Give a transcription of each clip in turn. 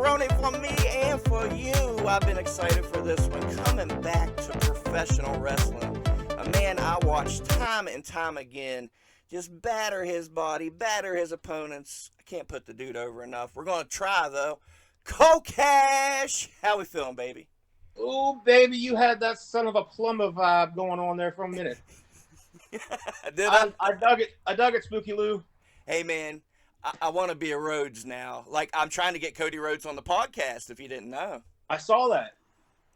WrestleRoni for me and for you. I've been excited for this one. Coming back to professional wrestling. A man I watched time and time again just batter his body, batter his opponents. I can't put the dude over enough. We're going to try, though. Cole Cash! How we feeling, baby? Oh, baby, you had that son of a plumber vibe going on there for a minute. Did I? I dug it. I dug it, Spooky Lou. Hey, man, I want to be a Rhodes now. Like, I'm trying to get Cody Rhodes on the podcast, if you didn't know. I saw that.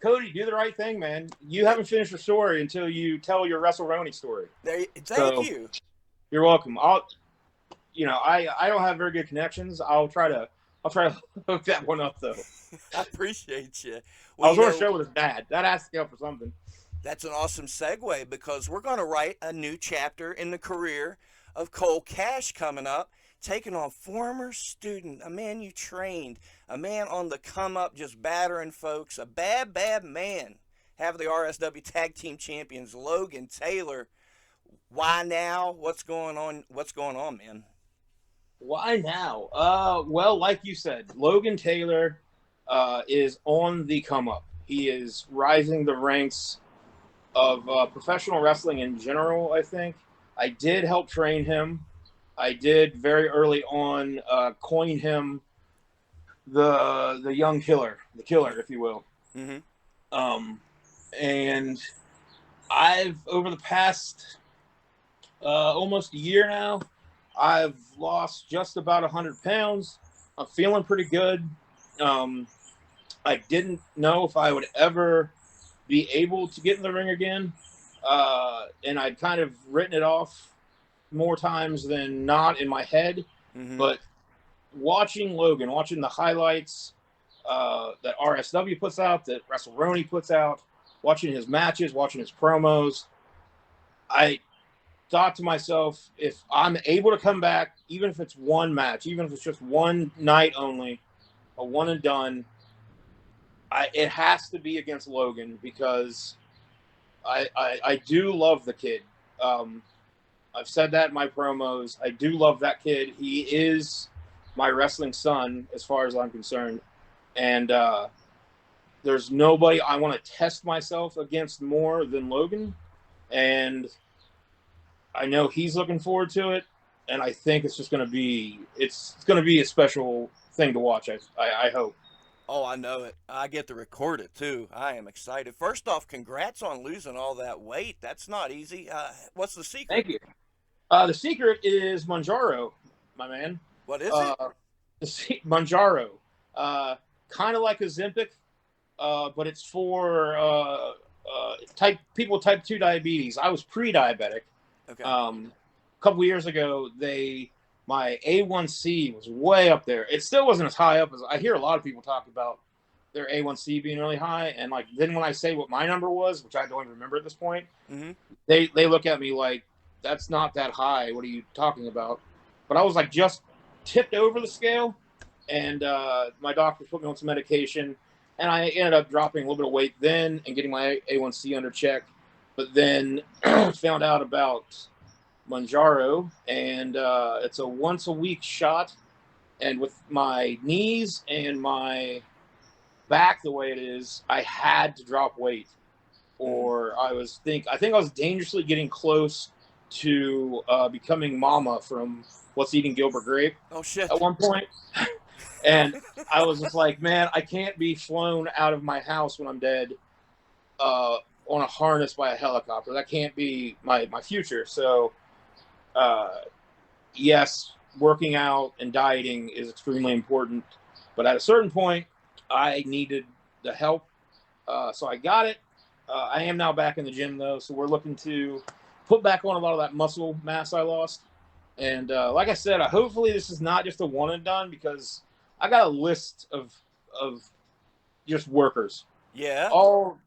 Cody, do the right thing, man. You haven't finished your story until you tell your WrestleRoni story. Thank you. You're welcome. I don't have very good connections. I'll try to hook that one up though. I appreciate you. I was on a show with his dad. That has to count for something. That's an awesome segue because we're going to write a new chapter in the career of Cole Cash coming up, taking on former student, a man you trained, a man on the come up, just battering folks, a bad, bad man. Have the RSW Tag Team champions, Lxgan Taylxr. Why now? What's going on? What's going on, man? Why now? Well, like you said, Lxgan Taylxr is on the come up. He is rising the ranks of professional wrestling in general, I think. I did help train him. I did very early on coin him the young killer, the killer, if you will. Mm-hmm. And I've, over the past almost a year now, I've lost just about 100 pounds. I'm feeling pretty good. I didn't know if I would ever be able to get in the ring again. And I'd kind of written it off more times than not in my head. Mm-hmm. But watching Lxgan, watching the highlights that RSW puts out, that WrestleRoni puts out, watching his matches, watching his promos, I thought to myself, if I'm able to come back, even if it's one match, even if it's just one night only, a one and done, it has to be against Lxgan because I do love the kid. I've said that in my promos. I do love that kid. He is my wrestling son as far as I'm concerned. And there's nobody I want to test myself against more than Lxgan. And I know he's looking forward to it. And I think it's just going to be, it's going to be a special thing to watch. I hope. Oh, I know it. I get to record it, too. I am excited. First off, congrats on losing all that weight. That's not easy. What's the secret? Thank you. The secret is Manjaro, my man. What is it? Manjaro. Kind of like Ozempic, but it's for people with type 2 diabetes. I was pre-diabetic. Okay. A couple of years ago, my A1C was way up there. It still wasn't as high up as I hear a lot of people talk about their A1C being really high. And like, then when I say what my number was, which I don't even remember at this point, Mm-hmm. they look at me like, that's not that high. What are you talking about? But I was like just tipped over the scale. And my doctor put me on some medication. And I ended up dropping a little bit of weight then and getting my A1C under check. But then found out about Manjaro, and it's a once-a-week shot. And with my knees and my back the way it is, I had to drop weight, or I think I was dangerously getting close to becoming Mama from What's Eating Gilbert Grape. Oh shit! At one point, and I was just like, man, I can't be flown out of my house when I'm dead on a harness by a helicopter. That can't be my future. So. Yes, working out and dieting is extremely important, but at a certain point, I needed the help, so I got it. I am now back in the gym, though, so we're looking to put back on a lot of that muscle mass I lost. And like I said, hopefully this is not just a one and done, because I got a list of just workers. Yeah. All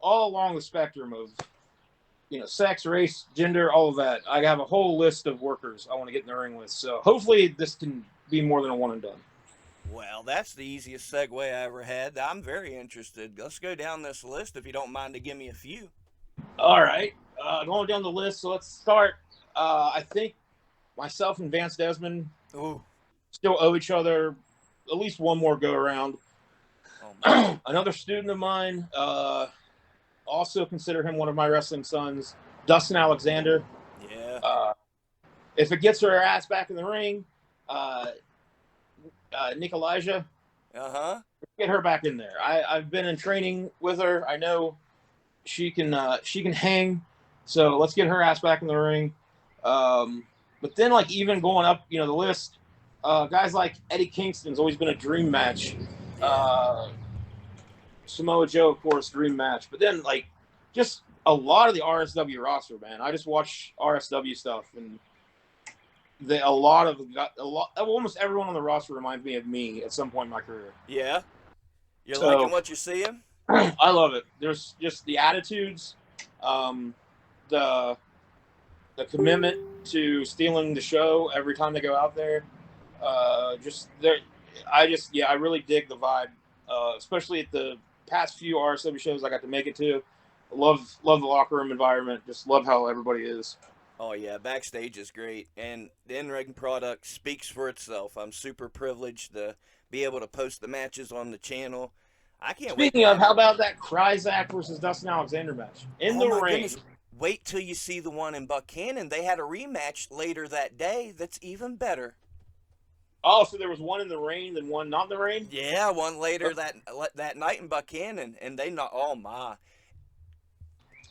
along the spectrum of sex, race, gender, all of that. I have a whole list of workers I want to get in the ring with. So hopefully this can be more than a one and done. Well, that's the easiest segue I ever had. I'm very interested. Let's go down this list if you don't mind to give me a few. All right. Going down the list. So let's start. I think myself and Vance Desmond still owe each other at least one more go around. Oh my. Another student of mine, also consider him one of my wrestling sons, Dustin Alexander. Yeah. If it gets her ass back in the ring, uh, Nikolajah, Uh-huh. get her back in there. I've been in training with her. I know she can hang. So let's get her ass back in the ring. But then, like, even going up, the list, guys like Eddie Kingston's always been a dream match. Yeah. Samoa Joe, of course, dream match. But then, like, just a lot of the RSW roster, man. I just watch RSW stuff, and almost everyone on the roster reminds me of me at some point in my career. Yeah. You're liking So what you're seeing? I love it. There's just the attitudes, the the commitment to stealing the show every time they go out there. Just there, I really dig the vibe, especially at the past few RSW shows I got to make it to. Love the locker room environment. Just love how everybody is. Oh yeah, backstage is great, and the in-ring product speaks for itself. I'm super privileged to be able to post the matches on the channel. I can't wait to Speaking of, have how it. about that Kryzak versus Dustin Alexander match in Oh the my ring? goodness. Wait till you see the one in Buchanan. They had a rematch later that day that's even better. Oh, so there was one in the rain, then one not in the rain. Yeah, one later that night in Buchanan, and they not. Oh my.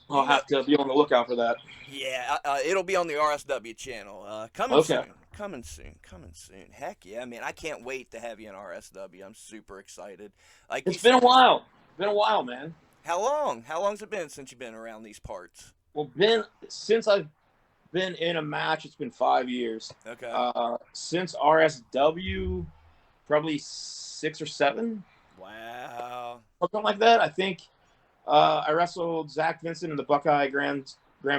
I'll You know, have to be on the lookout for that. yeah, it'll be on the RSW channel. Coming Okay. soon. Coming soon. Coming soon. Heck yeah, man. I can't wait to have you in RSW. I'm super excited. Like you It's been a said, while. Been a while, man. how long? How long's it been since you've been around these parts? Well, since I've been in a match, it's been 5 years. Okay. Since RSW, probably 6 or 7, Wow. something like that. I think I wrestled Zach Vincent in the Buckeye Grand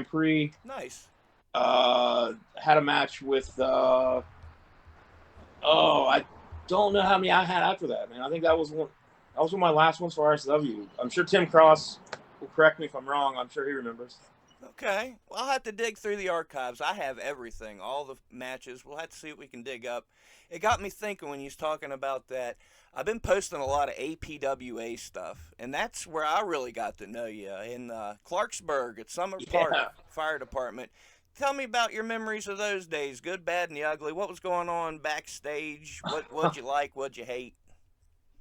Prix. Nice. Had a match with. I don't know how many I had after that, man. I think that was one. That was one of my last ones for RSW. I'm sure Tim Cross will correct me if I'm wrong. I'm sure he remembers. Okay. Well, I'll have to dig through the archives. I have everything, all the matches. We'll have to see what we can dig up. It got me thinking when you was talking about that. I've been posting a lot of APWA stuff, and that's where I really got to know you in Clarksburg at Summer Park Yeah, Fire Department. Tell me about your memories of those days, good, bad, and the ugly. What was going on backstage? What'd you like? What'd you hate?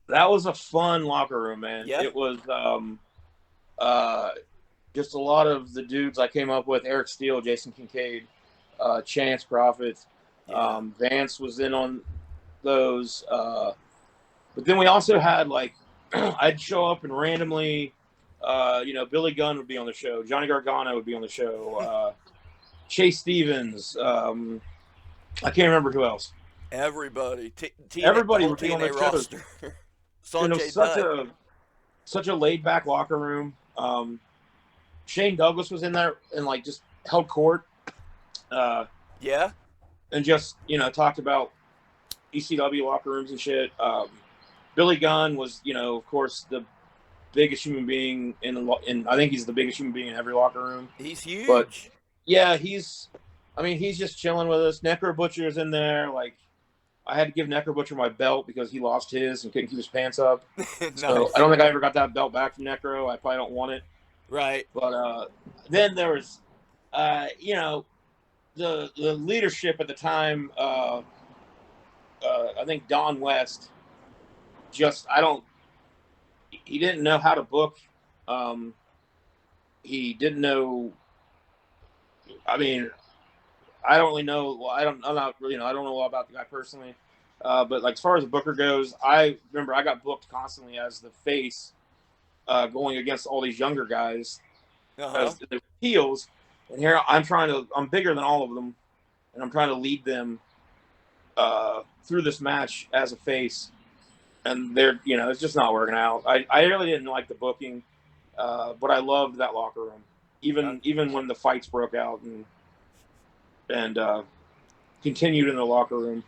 that was a fun locker room, man. Yeah. It was uh, just a lot of the dudes I came up with: Eric Steele, Jason Kincaid, Chance Prophet, Yeah. Vance was in on those. But then we also had, like, I'd show up and randomly, Billy Gunn would be on the show, Johnny Gargano would be on the show, Chase Stevens. I can't remember who else. Everybody. The Everybody whole would be on TNA the shows. roster. And it was Sanjay Dutt. such a laid back locker room. Shane Douglas was in there and, like, just held court, Yeah. and just talked about ECW locker rooms and shit. Billy Gunn was, of course, the biggest human being in I think he's the biggest human being in every locker room. He's But huge. yeah, he's just chilling with us. Necro Butcher's in there. Like, I had to give Necro Butcher my belt because he lost his and couldn't keep his pants up. So Nice. I don't think I ever got that belt back from Necro. I probably don't want it. Right. But then there was, the leadership at the time. I think Don West. He didn't know how to book. He didn't know. I mean, I don't really know. Well, I'm not. I don't know a lot about the guy personally. But, like, as far as the booker goes, I remember I got booked constantly as the face, going against all these younger guys Uh-huh. as the heels. And here I'm bigger than all of them, and I'm trying to lead them through this match as a face. And it's just not working out. I really didn't like the booking, but I loved that locker room. Even when the fights broke out and continued in the locker room.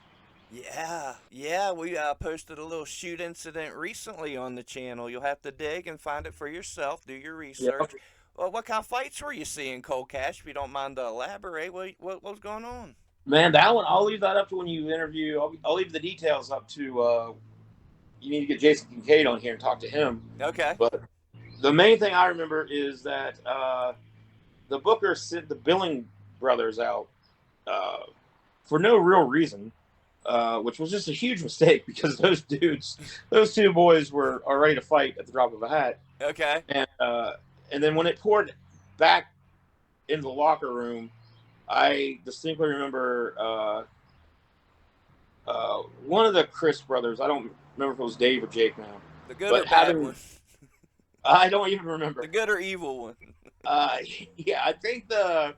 Yeah, we posted a little shoot incident recently on the channel. You'll have to dig and find it for yourself. Do your Yep. research. Well, what kind of fights were you seeing, Cole Cash? If you don't mind to elaborate, what was going on? Man, that one I'll leave that up to when you interview. I'll leave the details up to you need to get Jason Kincaid on here and talk to him. Okay. But the main thing I remember is that the booker sent the Billing brothers out uh, for no real reason, which was just a huge mistake because those two boys are ready to fight at the drop of a hat. Okay. And then when it poured back into the locker room, I distinctly remember one of the Chris brothers. I don't remember if it was Dave or Jake now, The good or but bad one? I don't even The remember. good or evil one? Yeah, I think the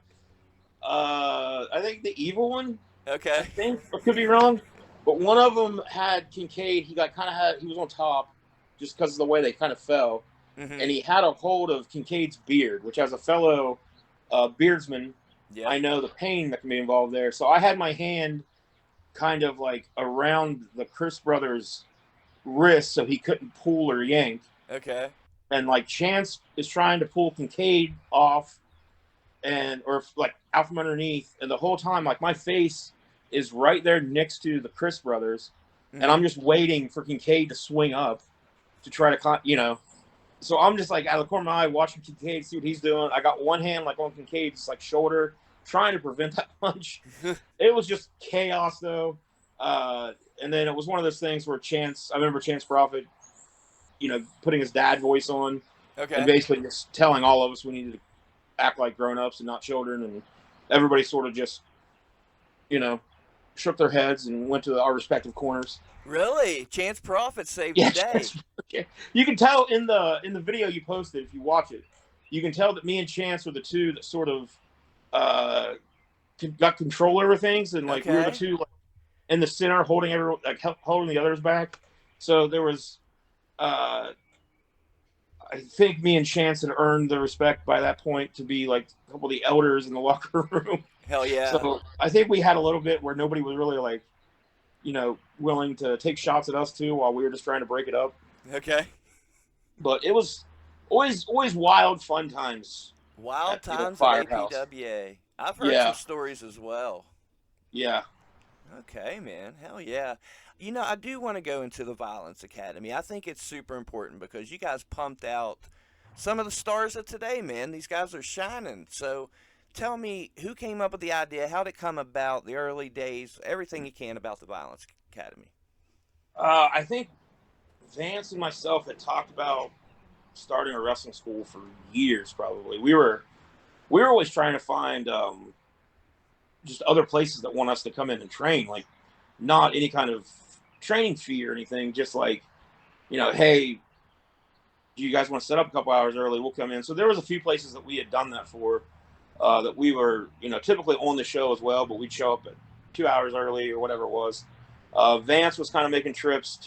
evil one. I Okay. think I could be wrong, but one of them had Kincaid. He was on top just because of the way they kind of fell, Mm-hmm. and he had a hold of Kincaid's beard, which as a fellow beardsman, Yep. I know the pain that can be involved there. So I had my hand kind of like around the Chris brothers' wrist so he couldn't pull or yank. Okay. And like Chance is trying to pull Kincaid off or like out from underneath, and the whole time like my face is right there next to the Chris brothers, and Mm-hmm. I'm just waiting for Kincaid to swing up to try to. So I'm just like out of the corner of my eye watching Kincaid, see what he's doing. I got one hand like on Kincaid's like shoulder, trying to prevent that punch. It was just chaos though. And then it was one of those things where I remember Chance Prophet, putting his dad voice on and Okay. basically just telling all of us we needed to act like grown-ups and not children, and everybody sort of just, you know, shook their heads and went to our respective corners. Really? Chance Prophet saved the Yeah, day. you can tell in the video you posted, if you watch it, you can tell that me and Chance were the two that sort of uh, got control over things, and like we were the Okay. two like, in the center holding everyone, like holding the others back. So there was, uh, I think me and Chance had earned the respect by that point to be like a couple of the elders in the locker room. Hell yeah. So I think we had a little bit where nobody was really like, willing to take shots at us too while we were just trying to break it up. Okay. But it was always wild, fun times Wild at the old times at firehouse. APWA. I've heard some Yeah, stories as well. yeah. Okay, man. Hell yeah. I do want to go into the Violence Academy. I think it's super important because you guys pumped out some of the stars of today, man. These guys are shining. So tell me, who came up with the idea? How did it come about? The early days, everything you can about the Violence Academy. I think Vance and myself had talked about starting a wrestling school for years. Probably we were always trying to find just other places that want us to come in and train, like not any kind of training fee or anything, just like, hey, do you guys want to set up a couple hours early? We'll come in. So there was a few places that we had done that for, that we were, typically on the show as well, but we'd show up at 2 hours early or whatever it was. Vance was kind of making trips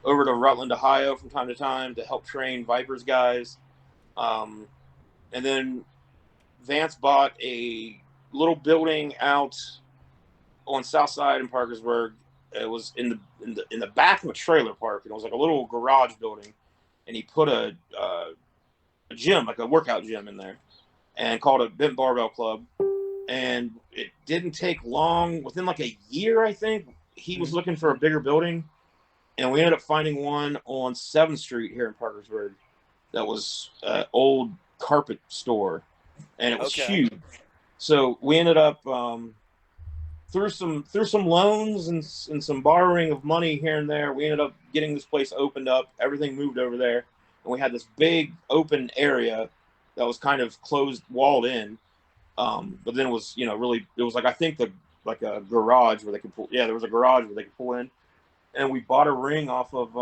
over to Rutland, Ohio from time to time to help train Vipers guys. And then Vance bought a little building out on South Side in Parkersburg. It was in the back of a trailer park, and it was like a little garage building. And he put a gym, like a workout gym, in there, and called it Bent Barbell Club. And it didn't take long. Within like a year, I think, he was Mm-hmm. looking for a bigger building, and we ended up finding one on 7th Street here in Parkersburg that was an old carpet store, and it was Okay. huge. So we ended up through some loans and some borrowing of money here and there, we ended up getting this place opened up. Everything moved over there, and we had this big open area that was kind of closed, walled in. But then it was, really, it was like, I think like a garage where they could pull. Yeah, there was a garage where they could pull in, and we bought a ring off of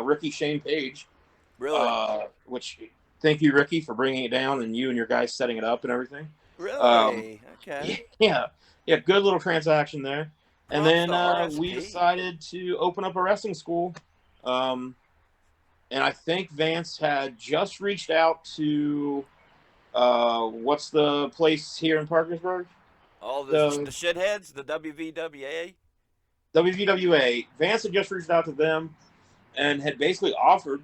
Ricky Shane Page, Really? which thank you, Ricky, for bringing it down, and you and your guys setting it up and everything. Um, Really? Okay. yeah, yeah, good little transaction there. And Props then to we RSP. decided to open up a wrestling school. And I think Vance had just reached out to what's the place here in Parkersburg? All the The shitheads, the WVWA. WVWA. Vance had just reached out to them and had basically offered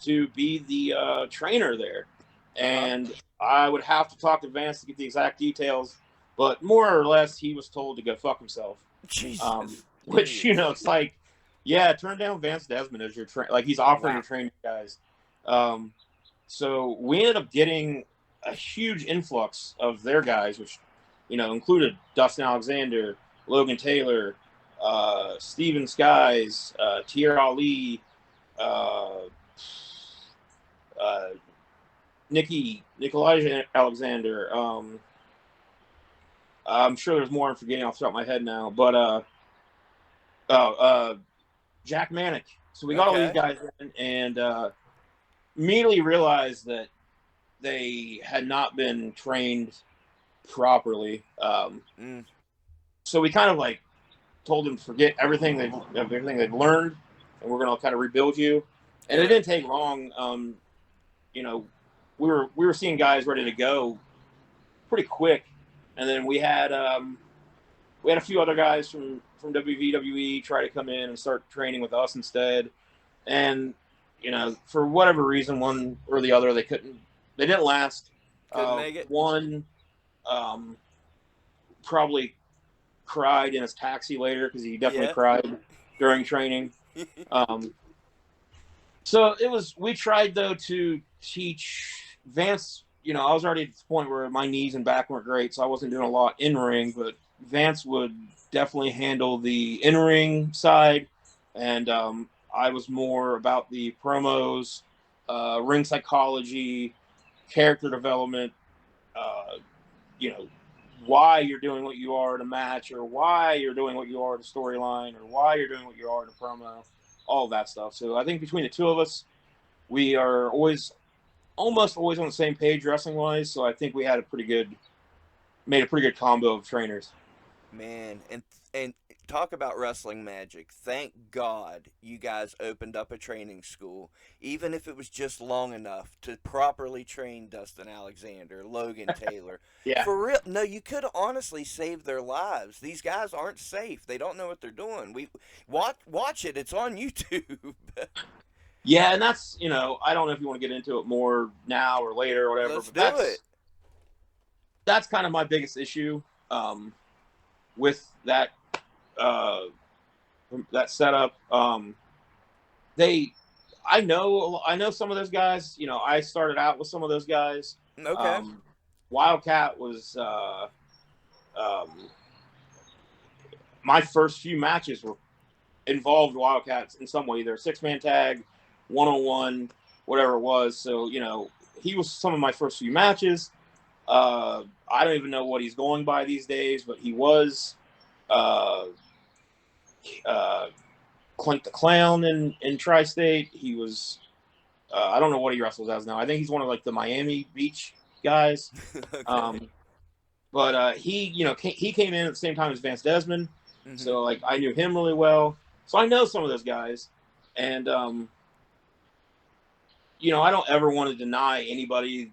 to be the trainer there. Uh huh. And I would have to talk to Vance to get the exact details, but more or less he was told to go fuck himself. Jesus. which, it's like, yeah, turn down Vance Desmond as your like he's offering Wow. to train you guys. So we ended up getting a huge influx of their guys, which, included Dustin Alexander, Lxgan Taylxr, Steven Skies, Tier Ali, Nikolai Alexander. I'm sure there's more I'm forgetting off the top of my head now, but Jack Manick. So we got all these guys in, and immediately realized that they had not been trained properly. So we kind of like told them to forget everything they've learned, and we're going to kind of rebuild you. And it didn't take long. We were seeing guys ready to go pretty quick, and then we had a few other guys from WWE try to come in and start training with us instead. And for whatever reason, one or the other, they didn't last. Couldn't make it. One probably cried in his taxi later because he definitely cried during training. So we tried though to teach Vance. I was already at the point where my knees and back weren't great, so I wasn't doing a lot in ring, but Vance would definitely handle the in-ring side, and I was more about the promos, ring psychology, character development, why you're doing what you are in a match, or why you're doing what you are in a storyline, or why you're doing what you are in a promo, all of that stuff. So I think between the two of us, we are almost always on the same page wrestling-wise, so I think we had made a pretty good combo of trainers. Man, and talk about wrestling magic. Thank God you guys opened up a training school, even if it was just long enough to properly train Dustin Alexander, Lxgan Taylxr. Yeah. For real, no, you could have honestly saved their lives. These guys aren't safe. They don't know what they're doing. We watch it. It's on YouTube. Yeah, and that's, I don't know if you want to get into it more now or later or whatever. Let's but do it. That's kind of my biggest issue with that setup. I know some of those guys. I started out with some of those guys. Okay. Wildcat was my first few matches were involved Wildcats in some way, either a 6-man tag, 1-on-1, whatever it was. So he was some of my first few matches. I don't even know what he's going by these days, but he was Clink the Clown in Tri-State. He was I don't know what he wrestles as now. I think he's one of like the Miami Beach guys. Okay. But he came in at the same time as Vance Desmond, Mm-hmm. so like I knew him really well. So I know some of those guys, and I don't ever want to deny anybody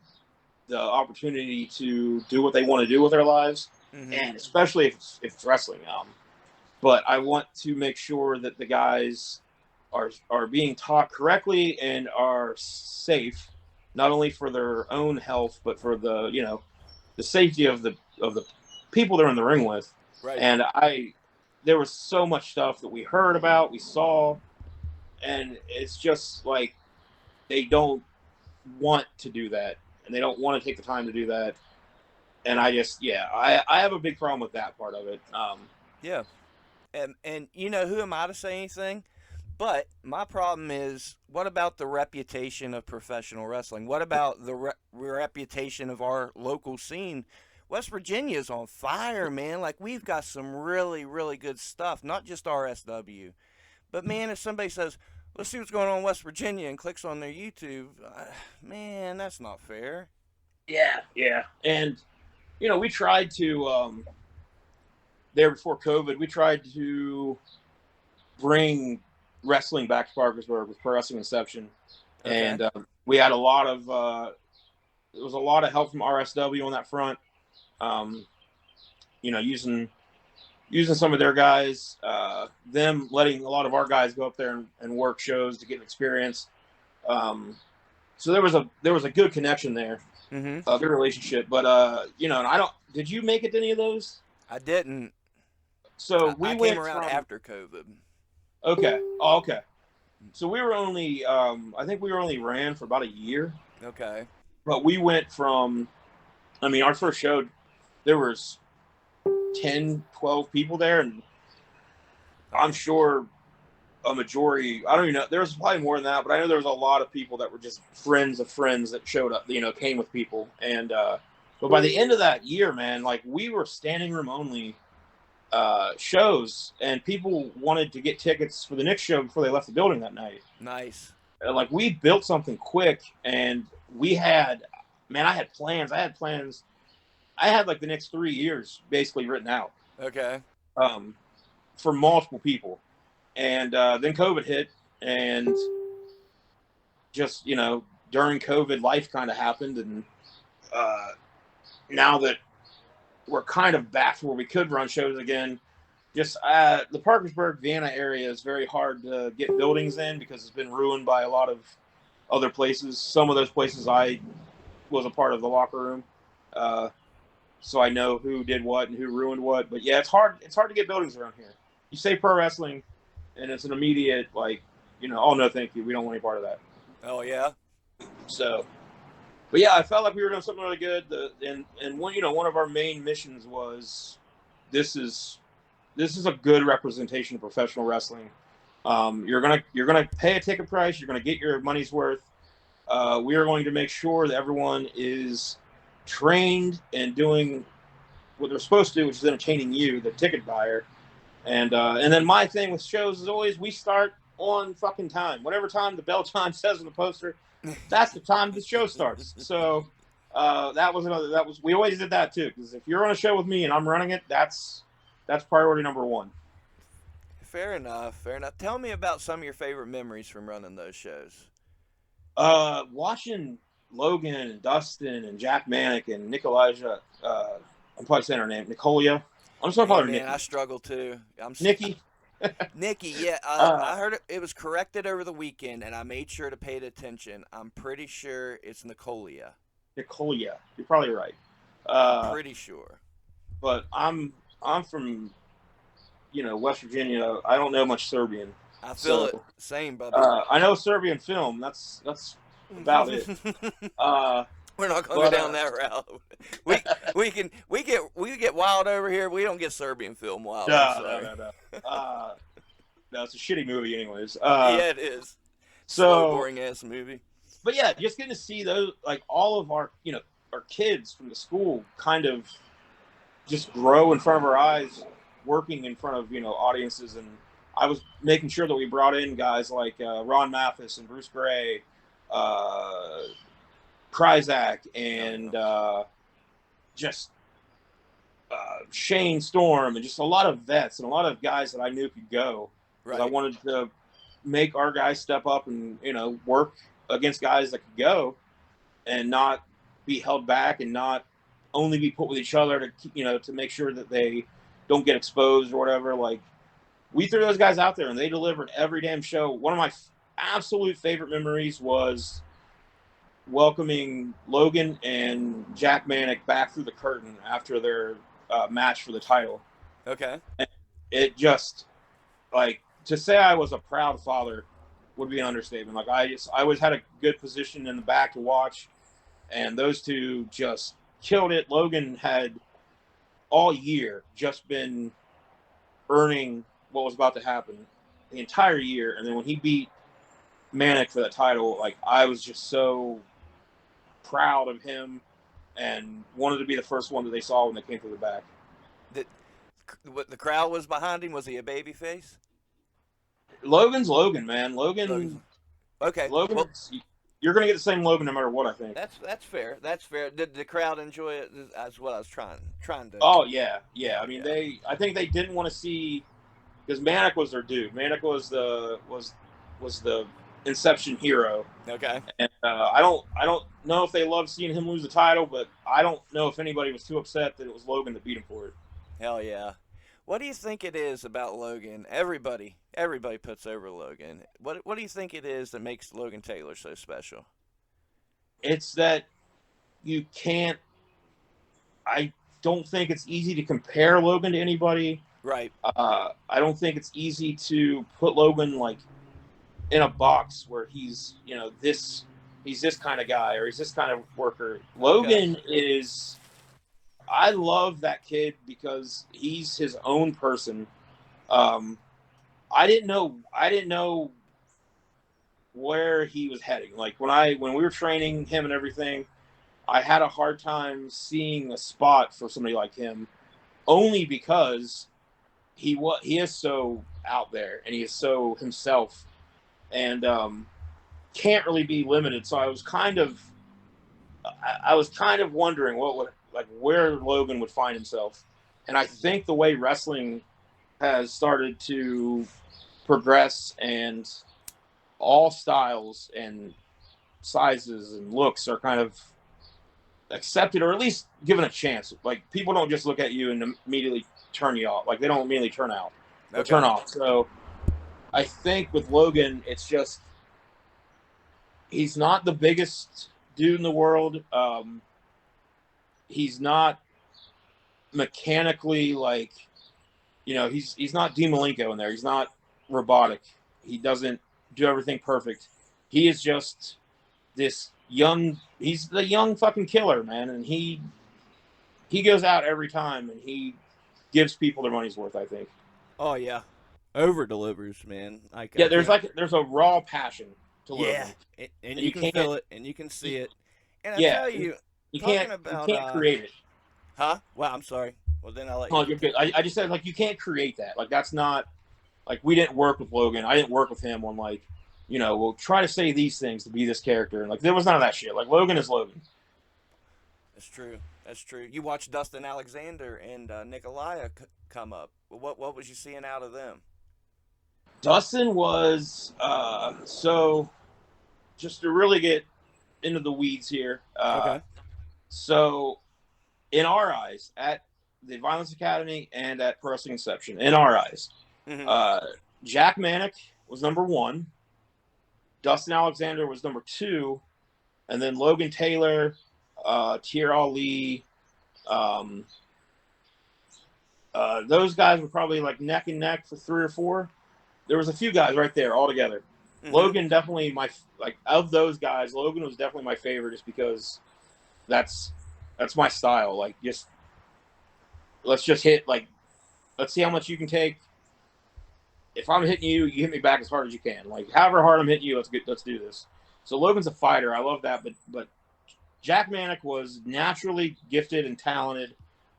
the opportunity to do what they want to do with their lives, Mm-hmm. and especially if it's wrestling. But I want to make sure that the guys are being taught correctly and are safe, not only for their own health, but for the the safety of the people they're in the ring with. Right. And there was so much stuff that we heard about, we saw, and it's just like they don't want to do that, and they don't want to take the time to do that. And I have a big problem with that part of it. Yeah. And who am I to say anything? But my problem is, what about the reputation of professional wrestling? What about the reputation of our local scene? West Virginia's on fire, man. Like, we've got some really, really good stuff, not just RSW. But, man, if somebody says, let's see what's going on in West Virginia, and clicks on their YouTube, man, that's not fair. Yeah. And, we tried to, there before COVID, we tried to bring wrestling back to Parkersburg with Pro Wrestling Inception. Okay. And we had a lot of, there was a lot of help from RSW on that front. Using some of their guys, them letting a lot of our guys go up there and work shows to get experience. So there was a good connection there, Mm-hmm. a good relationship. But and did you make it to any of those? I didn't. So I we came went around from after COVID. okay. Oh, okay. So we were only I think we were only ran for about a year, Okay. but we went from I mean our first show there was 10, 12 people there, and I'm Oh, sure a majority, I don't even know, there was probably more than that, but I know there was a lot of people that were just friends of friends that showed up, came with people. And, but by the end of that year, man, like we were standing room only shows, and people wanted to get tickets for the next show before they left the building that night. nice. Like we built something quick, and we had, man, I had plans. I had like the next 3 years basically written out Okay. um, for multiple people. And then COVID hit, and just during COVID, life kind of happened, and uh, now that we're kind of back to where we could run shows again, just the Parkersburg, Vienna area is very hard to get buildings in because it's been ruined by a lot of other places. Some of those places I was a part of the locker room, so I know who did what and who ruined what. But yeah, it's hard. It's hard to get buildings around here. You say pro wrestling, and it's an immediate like, oh no, thank you, we don't want any part of that. Oh yeah. So, but yeah, I felt like we were doing something really good. And one of our main missions was this is a good representation of professional wrestling. You're gonna pay a ticket price. You're gonna get your money's worth. We are going to make sure that everyone is trained and doing what they're supposed to do, which is entertaining you, the ticket buyer. And then my thing with shows is always we start on fucking time. Whatever time the bell chime says on the poster, that's the time the show starts. So we always did that too, because if you're on a show with me and I'm running it, that's priority number one. Fair enough. Fair enough. Tell me about some of your favorite memories from running those shows. Watching Logan and Dustin and Jack Manick and Nicolaja, I'm probably saying her name, Nicolia. I'm just gonna call Hey her man, I Nikki. struggle too. Nikki. Nikki, yeah, Uh, I heard it was corrected over the weekend, and I made sure to pay attention. I'm pretty sure it's Nicolia. Nicolia. You're probably right. I'm Uh, pretty sure. but I'm from West Virginia. I don't know much Serbian, I feel it. so Same, brother. I know Serbian film. That's about it. Uh, We're not gonna go but down that route. We we get wild over here. We don't get Serbian film wild. I'm no, no, sorry. no, no. No, it's a shitty movie, anyways. Yeah, it is. Slow, So, boring ass movie. but yeah, just getting to see those, like all of our, our kids from the school, kind of just grow in front of our eyes, working in front of audiences, and I was making sure that we brought in guys like Ron Mathis and Bruce Gray, uh, Kryzak, Oh and yeah. just Shane Storm, and just a lot of vets and a lot of guys that I knew could go, because I Right. wanted to make our guys step up and work against guys that could go and not be held back and not only be put with each other to to make sure that they don't get exposed or whatever. Like, we threw those guys out there and they delivered every damn show. One of my absolute favorite memories was welcoming Logan and Jack Manick back through the curtain after their match for the title. Okay. And it just, like, to say I was a proud father would be an understatement. Like, I always had a good position in the back to watch, and those two just killed it. Logan had all year just been earning what was about to happen the entire year, and then when he beat Manic for that title, like, I was just so proud of him and wanted to be the first one that they saw when they came through the back. Did what the crowd was behind him? Was he a baby face? Logan's Logan, man. Logan's. Okay. Logan. Well, You're gonna get the same Logan no matter what, I think. that's fair. That's fair. Did the crowd enjoy it? That's what I was trying to. Oh yeah, yeah. Yeah. I mean, Yeah. I think they didn't want to see, because Manic was their dude. Manic was the Inception hero, Okay. and I don't know if they loved seeing him lose the title, but I don't know if anybody was too upset that it was Logan that beat him for it. Hell yeah. What do you think it is about Logan? Everybody puts over Logan. What do you think it is that makes Lxgan Taylxr so special? It's that you can't. I don't think it's easy to compare Logan to anybody. Right. I don't think it's easy to put Logan like in a box where he's he's this kind of guy or he's this kind of worker. Okay. Logan is. I love that kid because he's his own person. Um, I didn't know where he was heading. Like when we were training him and everything, I had a hard time seeing a spot for somebody like him, only because he is so out there and he is so himself and can't really be limited. So I was kind of wondering what would like where Logan would find himself, and I think the way wrestling has started to progress and all styles and sizes and looks are kind of accepted or at least given a chance. Like people don't just look at you and immediately turn you off. Like they don't immediately turn out or turn Okay. off. So I think with Logan, it's just he's not the biggest dude in the world. He's not mechanically like he's not Dean Malenko in there. He's not robotic. He doesn't do everything perfect. He is just this young. He's the young fucking killer, man, and he goes out every time and he gives people their money's worth. I think. Oh yeah. Over delivers, man. Like I Yeah, can't. there's a raw passion to Yeah. Logan, And and you you can can't. feel it, and you can You, see it. And I yeah, tell you, you talking you about can't create it. huh? Well, I'm sorry. Well, then I'll let you Oh, you're continue. good. I just said like you can't create that. Like that's not like we didn't work with Logan. I didn't work with him on like, we'll try to say these things to be this character. And like there was none of that shit. Like Logan is Logan. That's true. That's true. You watched Dustin Alexander and Nikolai come up. What was you seeing out of them? Dustin was so just to really get into the weeds here. Okay. So in our eyes, at the Violence Academy and at Pro Wrestling Inception, in our eyes, Mhm. uh, Jack Manick was number one, Dustin Alexander was number two, and then Lxgan Taylxr, Tier Ali, um, those guys were probably like neck and neck for three or four. There was a few guys right there all together. Mhm. Logan definitely like of those guys. Logan was definitely my favorite just because that's that's my style. Like just let's just hit like let's see how much you can take. If I'm hitting you, you hit me back as hard as you can. Like however hard I'm hitting you, let's do this. So Logan's a fighter. I love that, but Jack Manick was naturally gifted and talented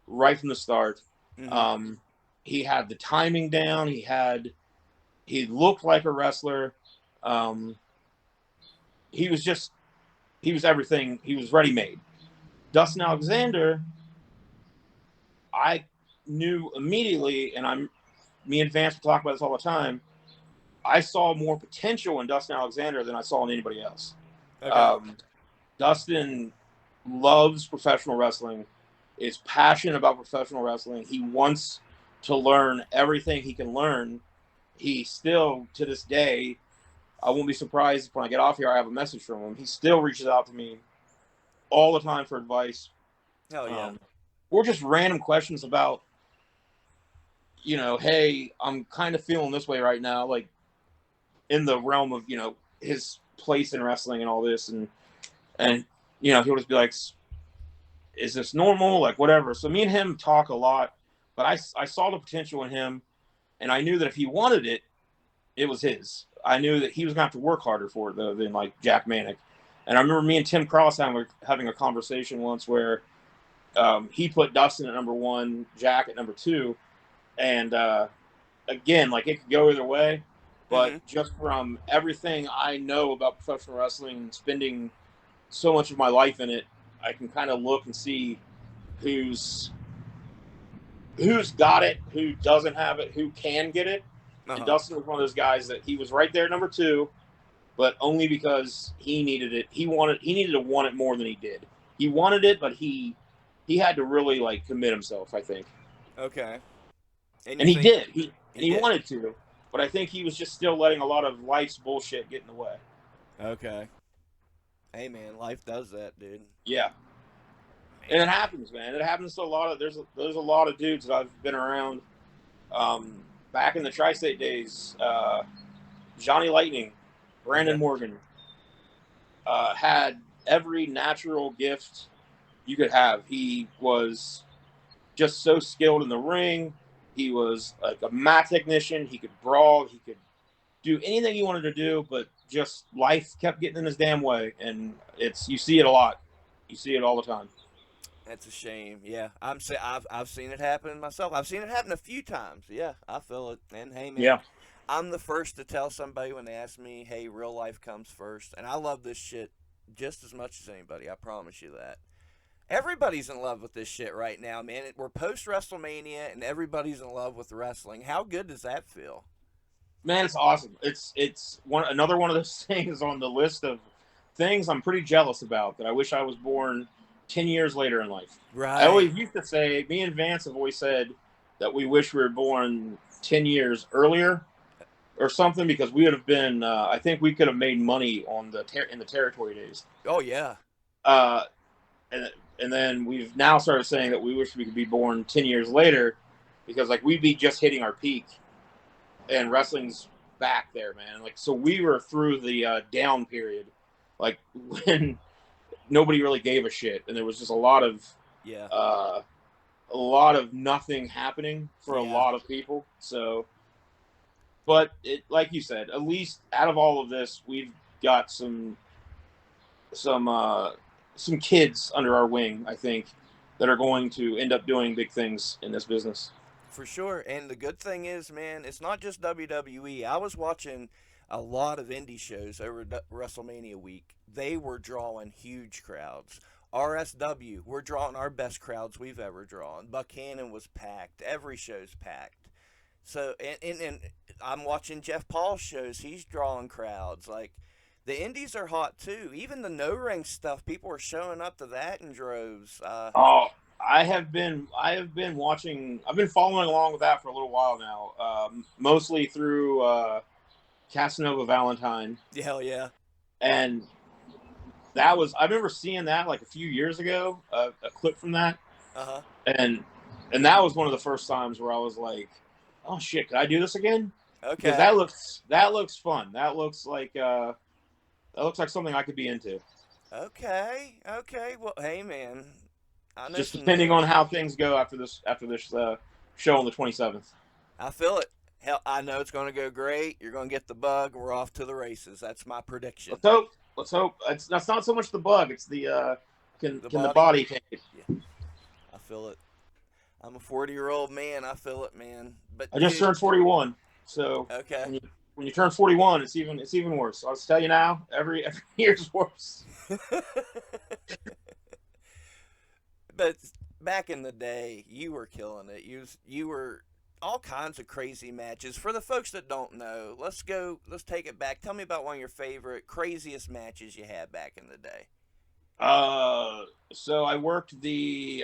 right from the start. Mhm. Um, he had the timing down. He looked like a wrestler. Um, he was just he was everything. He was ready made. Dustin Alexander, I knew immediately, and me and Vance talk about this all the time. I saw more potential in Dustin Alexander than I saw in anybody else. Okay. Um, Dustin loves professional wrestling, is passionate about professional wrestling. He wants to learn everything he can learn. He still, to this day, I won't be surprised if when I get off here, I have a message from him. He still reaches out to me all the time for advice, Hell yeah. um, or just random questions about, hey, I'm kind of feeling this way right now, like in the realm of, his place in wrestling and all this, and he'll just be like, is this normal? Like whatever. So me and him talk a lot, but I saw the potential in him, and I knew that if he wanted it, it was his. I knew that he was going to have to work harder for it though than like Jack Manick. And I remember me and Tim Cross having a conversation once where he put Dustin at number one, Jack at number two, and again, like it could go either way. But Mhm. just from everything I know about professional wrestling and spending so much of my life in it, I can kind of look and see who's who's got it, who doesn't have it, who can get it. Uh And huh. Dustin was one of those guys that he was right there, number two, but only because he needed it. He needed to want it more than he did. He wanted it, but he had to really like commit himself, I think. Okay. And you And he think did. he He did? wanted to, but I think he was just still letting a lot of life's bullshit get in the way. Okay. Hey man, life does that, dude. Yeah. And Man. it happens, man. It happens to a lot of there's a lot of dudes that I've been around Back in the Tri-State days, Johnny Lightning, Brandon Morgan, had every natural gift you could have. He was just so skilled in the ring. He was like a mat technician. He could brawl. He could do anything he wanted to do, but just life kept getting in his damn way. And you see it a lot. You see it all the time. That's a shame. Yeah, I've seen it happen myself. I've seen it happen a few times. Yeah, I feel it. And hey, man, Yeah. I'm the first to tell somebody when they ask me, "Hey, real life comes first," and I love this shit just as much as anybody. I promise you that. Everybody's in love with this shit right now, man. We're post WrestleMania, and everybody's in love with wrestling. How good does that feel? Man, it's awesome. It's another one of those things on the list of things I'm pretty jealous about that I wish I was born 10 years later in life. Right. I always used to say, me and Vance have always said that we wish we were born 10 years earlier or something, because we would have been, I think we could have made money on in the territory days. Oh, yeah. And then we've now started saying that we wish we could be born 10 years later, because like we'd be just hitting our peak and wrestling's back there, man. Like, so we were through the down period, like when nobody really gave a shit, and there was just a lot of nothing happening for a lot of people. So, but like you said, at least out of all of this, we've got some kids under our wing, I think, that are going to end up doing big things in this business. For sure. And the good thing is, man, it's not just WWE. I was watching a lot of indie shows over WrestleMania week. They were drawing huge crowds. RSW, we're drawing our best crowds we've ever drawn. Buchanan was packed. Every show's packed. So, and I'm watching Jeff Paul's shows. He's drawing crowds. Like, the indies are hot too. Even the no ring stuff, people are showing up to that in droves. I have been watching. I've been following along with that for a little while now, mostly through Casanova Valentine. Hell yeah! And I remember seeing that like a few years ago, a clip from that. And that was one of the first times where I was like, "Oh shit, could I do this again?" Okay. Because that looks fun. That looks like something I could be into. Okay. Well, hey, man. Just depending on how things go after this show on the 27th. I feel it. Hell, I know it's going to go great. You're going to get the bug. We're off to the races. That's my prediction. Let's hope. That's not so much the bug. It's the the body take it? Yeah. I feel it. I'm a 40-year-old man. I feel it, man. But I just turned 41. So okay. When you turn 41, it's even worse. I'll just tell you now, every year's worse. But back in the day, you were killing it. You were all kinds of crazy matches. For the folks that don't know, let's take it back. Tell me about one of your favorite, craziest matches you had back in the day. So I worked the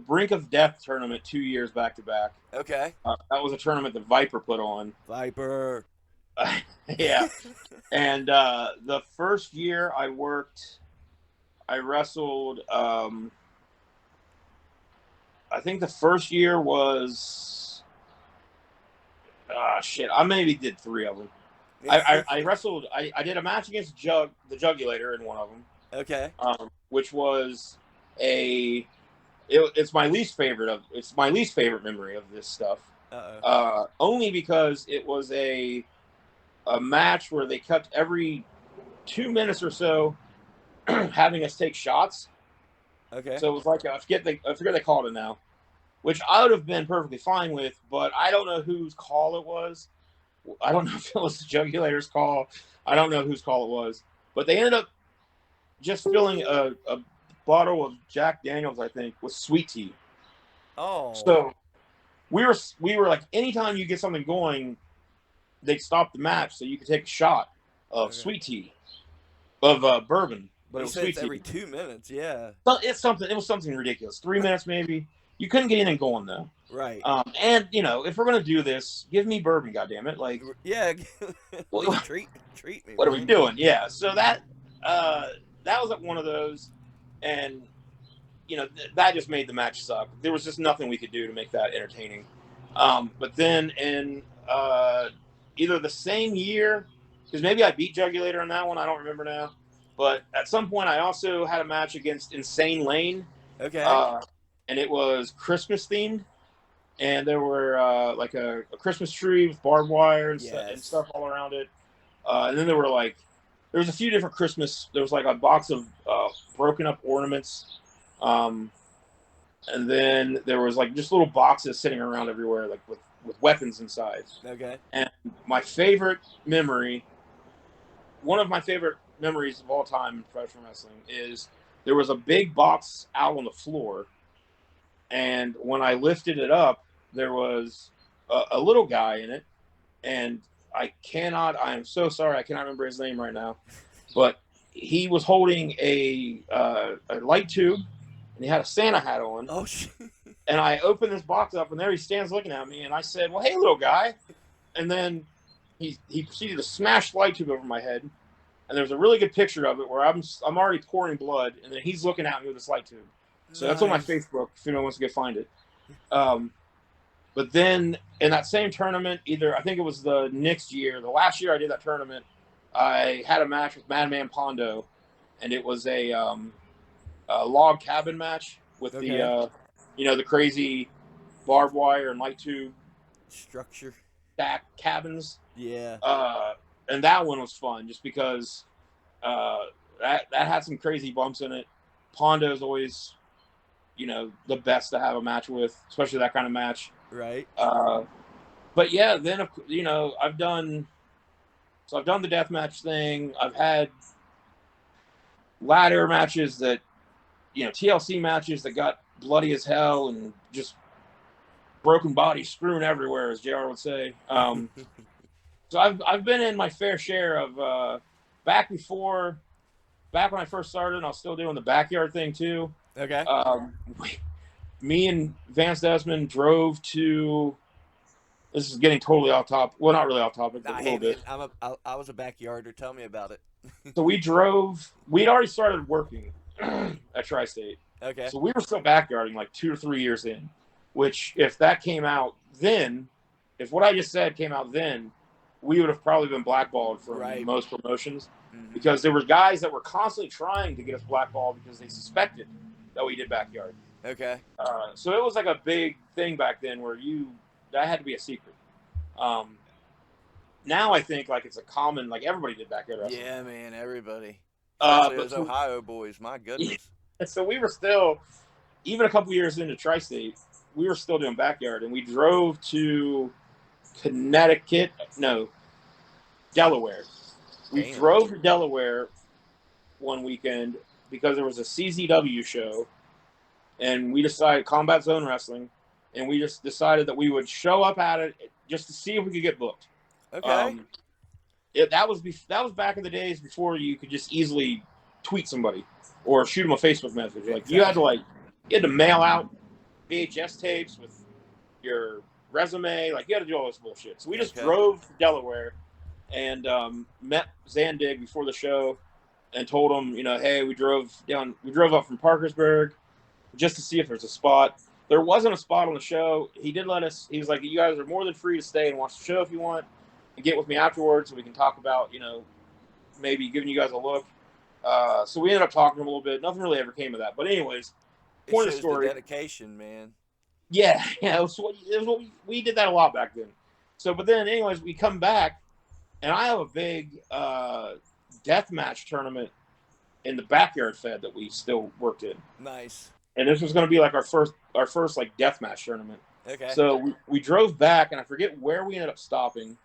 Brink of Death tournament 2 years back to back. Okay. That was a tournament that Viper put on. Viper. Yeah. And the first year I wrestled. I think the first year was. Shit! I maybe did 3 of them. I wrestled. I did a match against the Jugulator in one of them. Okay. Which was it's my least favorite memory of this stuff. Only because it was a match where they kept every 2 minutes or so having us take shots. Okay. So it was like I forget they called it now, which I would have been perfectly fine with, but I don't know whose call it was. I don't know if it was the Jugulator's call. I don't know whose call it was, but they ended up just filling a bottle of Jack Daniels, I think, with sweet tea. Oh. So we were like, anytime you get something going, they'd stop the match so you could take a shot of sweet tea, of bourbon. But it was sweet tea. Every 2 minutes, yeah. But it was something ridiculous. 3 minutes maybe. You couldn't get anything going though. Right. And if we're gonna do this, give me bourbon, goddammit. Like, yeah. treat me. What are we doing? Yeah. So that was one of those, and that just made the match suck. There was just nothing we could do to make that entertaining. But then in either the same year, because maybe I beat Jugulator on that one, I don't remember now. But at some point, I also had a match against Insane Lane, Okay. uh, and it was Christmas themed, and there were like a Christmas tree with barbed wire and Yes. stuff all around it. And then there were like there was a few different Christmas. There was like a box of broken up ornaments. And then there was like just little boxes sitting around everywhere, like with weapons inside. Okay. And my favorite memory, one of my favorite memories of all time in professional wrestling, is there was a big box out on the floor, and when I lifted it up, there was a little guy in it, and I am so sorry, I cannot remember his name right now, but he was holding a light tube, and he had a Santa hat on. Oh shit. And I opened this box up, and there he stands looking at me. And I said, "Well, hey, little guy." And then he proceeded to smash the light tube over my head. And there's a really good picture of it where I'm already pouring blood, and then he's looking at me with this light tube. So that's on my Facebook if anyone wants to go find it. But then in that same tournament, I think it was the next year, the last year I did that tournament, I had a match with Madman Pondo, and it was a log cabin match with the the crazy barbed wire and light tube Structure. stack cabins. Yeah. And that one was fun just because that had some crazy bumps in it. Pondo's always, the best to have a match with, especially that kind of match. Right. But yeah, then I've done the deathmatch thing. I've had ladder matches that TLC matches that got bloody as hell and just broken bodies strewn everywhere, as JR would say. So I've been in my fair share of back when I first started. I was still doing the backyard thing too. Okay. Me and Vance Desmond drove to. This is getting totally off topic. Well, not really off topic, but a little bit. I was a backyarder. Tell me about it. So we drove. We'd already started working at Tri-State. Okay. So we were still backyarding like 2 or 3 years in. Which, if that came out then, if what I just said came out then, we would have probably been blackballed from most promotions, because there were guys that were constantly trying to get us blackballed because they suspected that we did backyard. Okay. So it was like a big thing back then where that had to be a secret. Now I think like it's a common, like everybody did backyard wrestling. Yeah, man, everybody. But those Ohio boys, my goodness. So we were still, even a couple years into Tri-State, we were still doing backyard, and we drove to Delaware. We drove to Delaware one weekend because there was a CZW show, and we decided Combat Zone Wrestling, and we just decided that we would show up at it just to see if we could get booked. Okay. That was back in the days before you could just easily tweet somebody or shoot them a Facebook message. Like you had to mail out VHS tapes with your resume. Like you had to do all this bullshit. So we just drove to Delaware and met Zandig before the show and told him, hey, we drove up from Parkersburg just to see if there's a spot. There wasn't a spot on the show. He did let us. He was like, you guys are more than free to stay and watch the show if you want, and get with me afterwards so we can talk about, maybe giving you guys a look. So we ended up talking a little bit. Nothing really ever came of that. But anyways, point of the story. The dedication, man. Yeah. It was what we did that a lot back then. So, but then anyways, we come back, and I have a big deathmatch tournament in the backyard fed that we still worked in. Nice. And this was going to be like our first like deathmatch tournament. Okay. So we drove back, and I forget where we ended up stopping.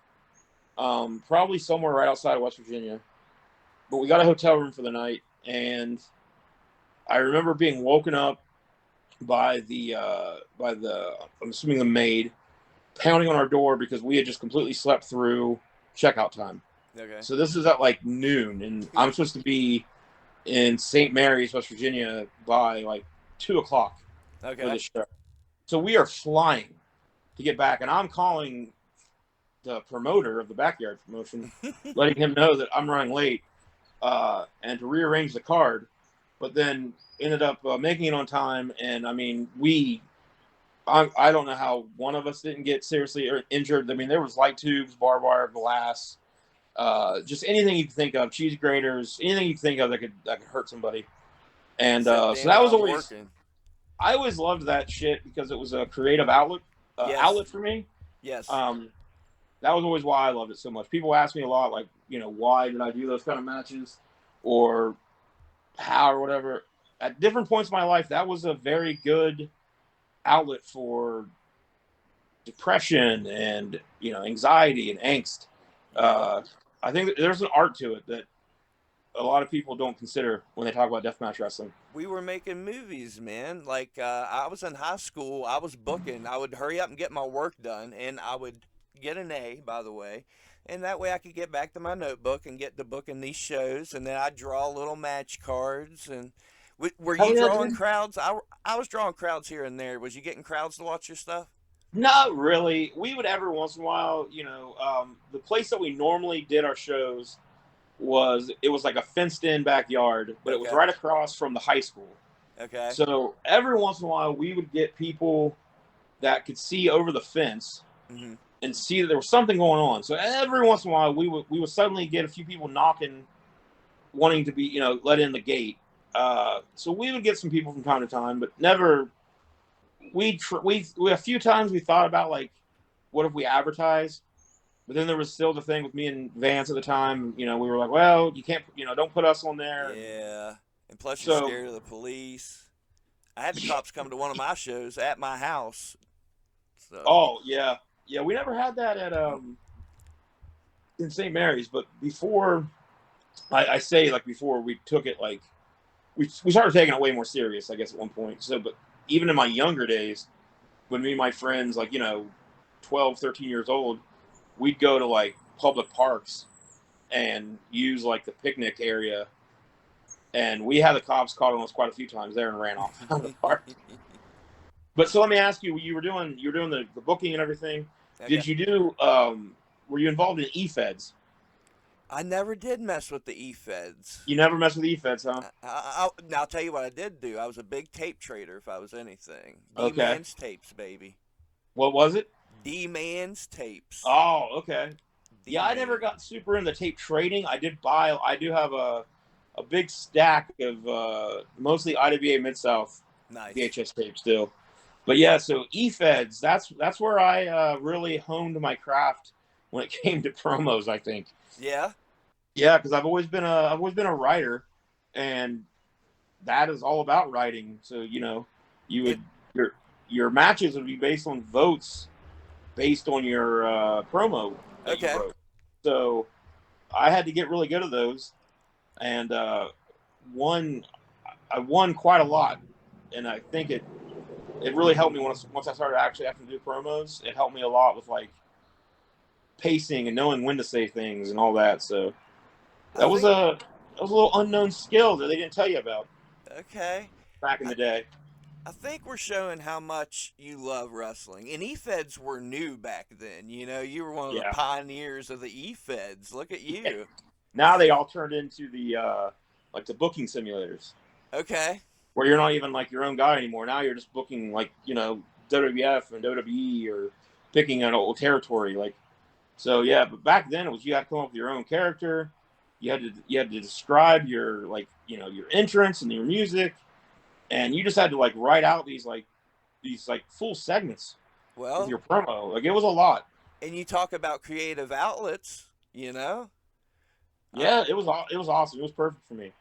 Probably somewhere right outside of West Virginia. But we got a hotel room for the night, and I remember being woken up by the I'm assuming the maid pounding on our door because we had just completely slept through checkout time. Okay. So this is at like noon, and I'm supposed to be in St. Mary's, West Virginia by like 2:00 for the show. So we are flying to get back, and I'm calling the promoter of the backyard promotion, letting him know that I'm running late, and to rearrange the card. But then ended up making it on time, and I mean, I don't know how one of us didn't get seriously injured. I mean, there was light tubes, barbed wire, glass, just anything you can think of, cheese graters, anything you can think of that could hurt somebody. And It's that so damn that was dog always, working. I always loved that shit because it was a creative Yes. outlet for me. Yes. Um, that was always why I loved it so much. People ask me a lot, like, why did I do those kind of matches, or how or whatever. At different points in my life, that was a very good outlet for depression and anxiety and angst. Yeah. I think that there's an art to it that a lot of people don't consider when they talk about deathmatch wrestling. We were making movies, man. Like I was in high school, I was booking. I would hurry up and get my work done, and I would get an A, by the way, and that way I could get back to my notebook and get to booking these shows, and then I'd draw little match cards. And were Hell you yeah, drawing dude. crowds? I was drawing crowds here and there. Was you getting crowds to watch your stuff? Not really. We would every once in a while, the place that we normally did our shows it was like a fenced in backyard, but it was Okay. right across from the high school. Okay. So every once in a while, we would get people that could see over the fence Hmm. and see that there was something going on. So every once in a while, we would suddenly get a few people knocking, wanting to be let in the gate. So we would get some people from time to time, but never. We a few times we thought about, like, what if we advertise? But then there was still the thing with me and Vance at the time. We were like, well, you can't, don't put us on there. Yeah. And plus, you're So scared of the police. I had the cops come to one of my shows at my house. So. oh yeah, yeah, we never had that at in St. Mary's, but before I say, like, before we took it, like, we started taking it way more serious, I guess, at one point. So, but even in my younger days, when me and my friends, like, 12, 13 years old, we'd go to, like, public parks and use, like, the picnic area. And we had the cops caught on us quite a few times there and ran off out of the park. But so let me ask you, you were doing the booking and everything. Okay. Did you do were you involved in e-feds? I never did mess with the e-feds. You never messed with e-feds, huh? Now I'll tell you what I did do. I was a big tape trader if I was anything. Okay. D-Man's tapes, baby. What was it? D-Man's tapes. Oh, okay. Yeah, I never D-Man. got super into tape trading. I do have a big stack of mostly IWA Mid-South Nice. VHS tapes still. But yeah, so e-feds, that's where I really honed my craft when it came to promos, I think. Yeah? Yeah, because I've always been a writer, and that is all about writing. So you It, would your matches would be based on votes, based on your promo that you okay. wrote. So I had to get really good at those, and won. I won quite a lot, and I think it really helped me once I started actually having to do promos. It helped me a lot with, like, pacing and knowing when to say things and all that. So I that was think, a little unknown skill that they didn't tell you about okay. back in I, the day. I think we're showing how much you love wrestling. And e-feds were new back then. You were one of the Yeah. pioneers of the e-feds. Look at Yeah. you. Now they all turned into the like the booking simulators, Okay. where you're not even, like, your own guy anymore. Now you're just booking, like, WWF and WWE, or picking an old territory. Like, so yeah, but back then it was, you had to come up with your own character. You had to describe your, like, your entrance and your music, and you just had to, like, write out these full segments with Well, your promo. Like, it was a lot. and you talk about creative outlets. I, Yeah, it was awesome. It was perfect for me.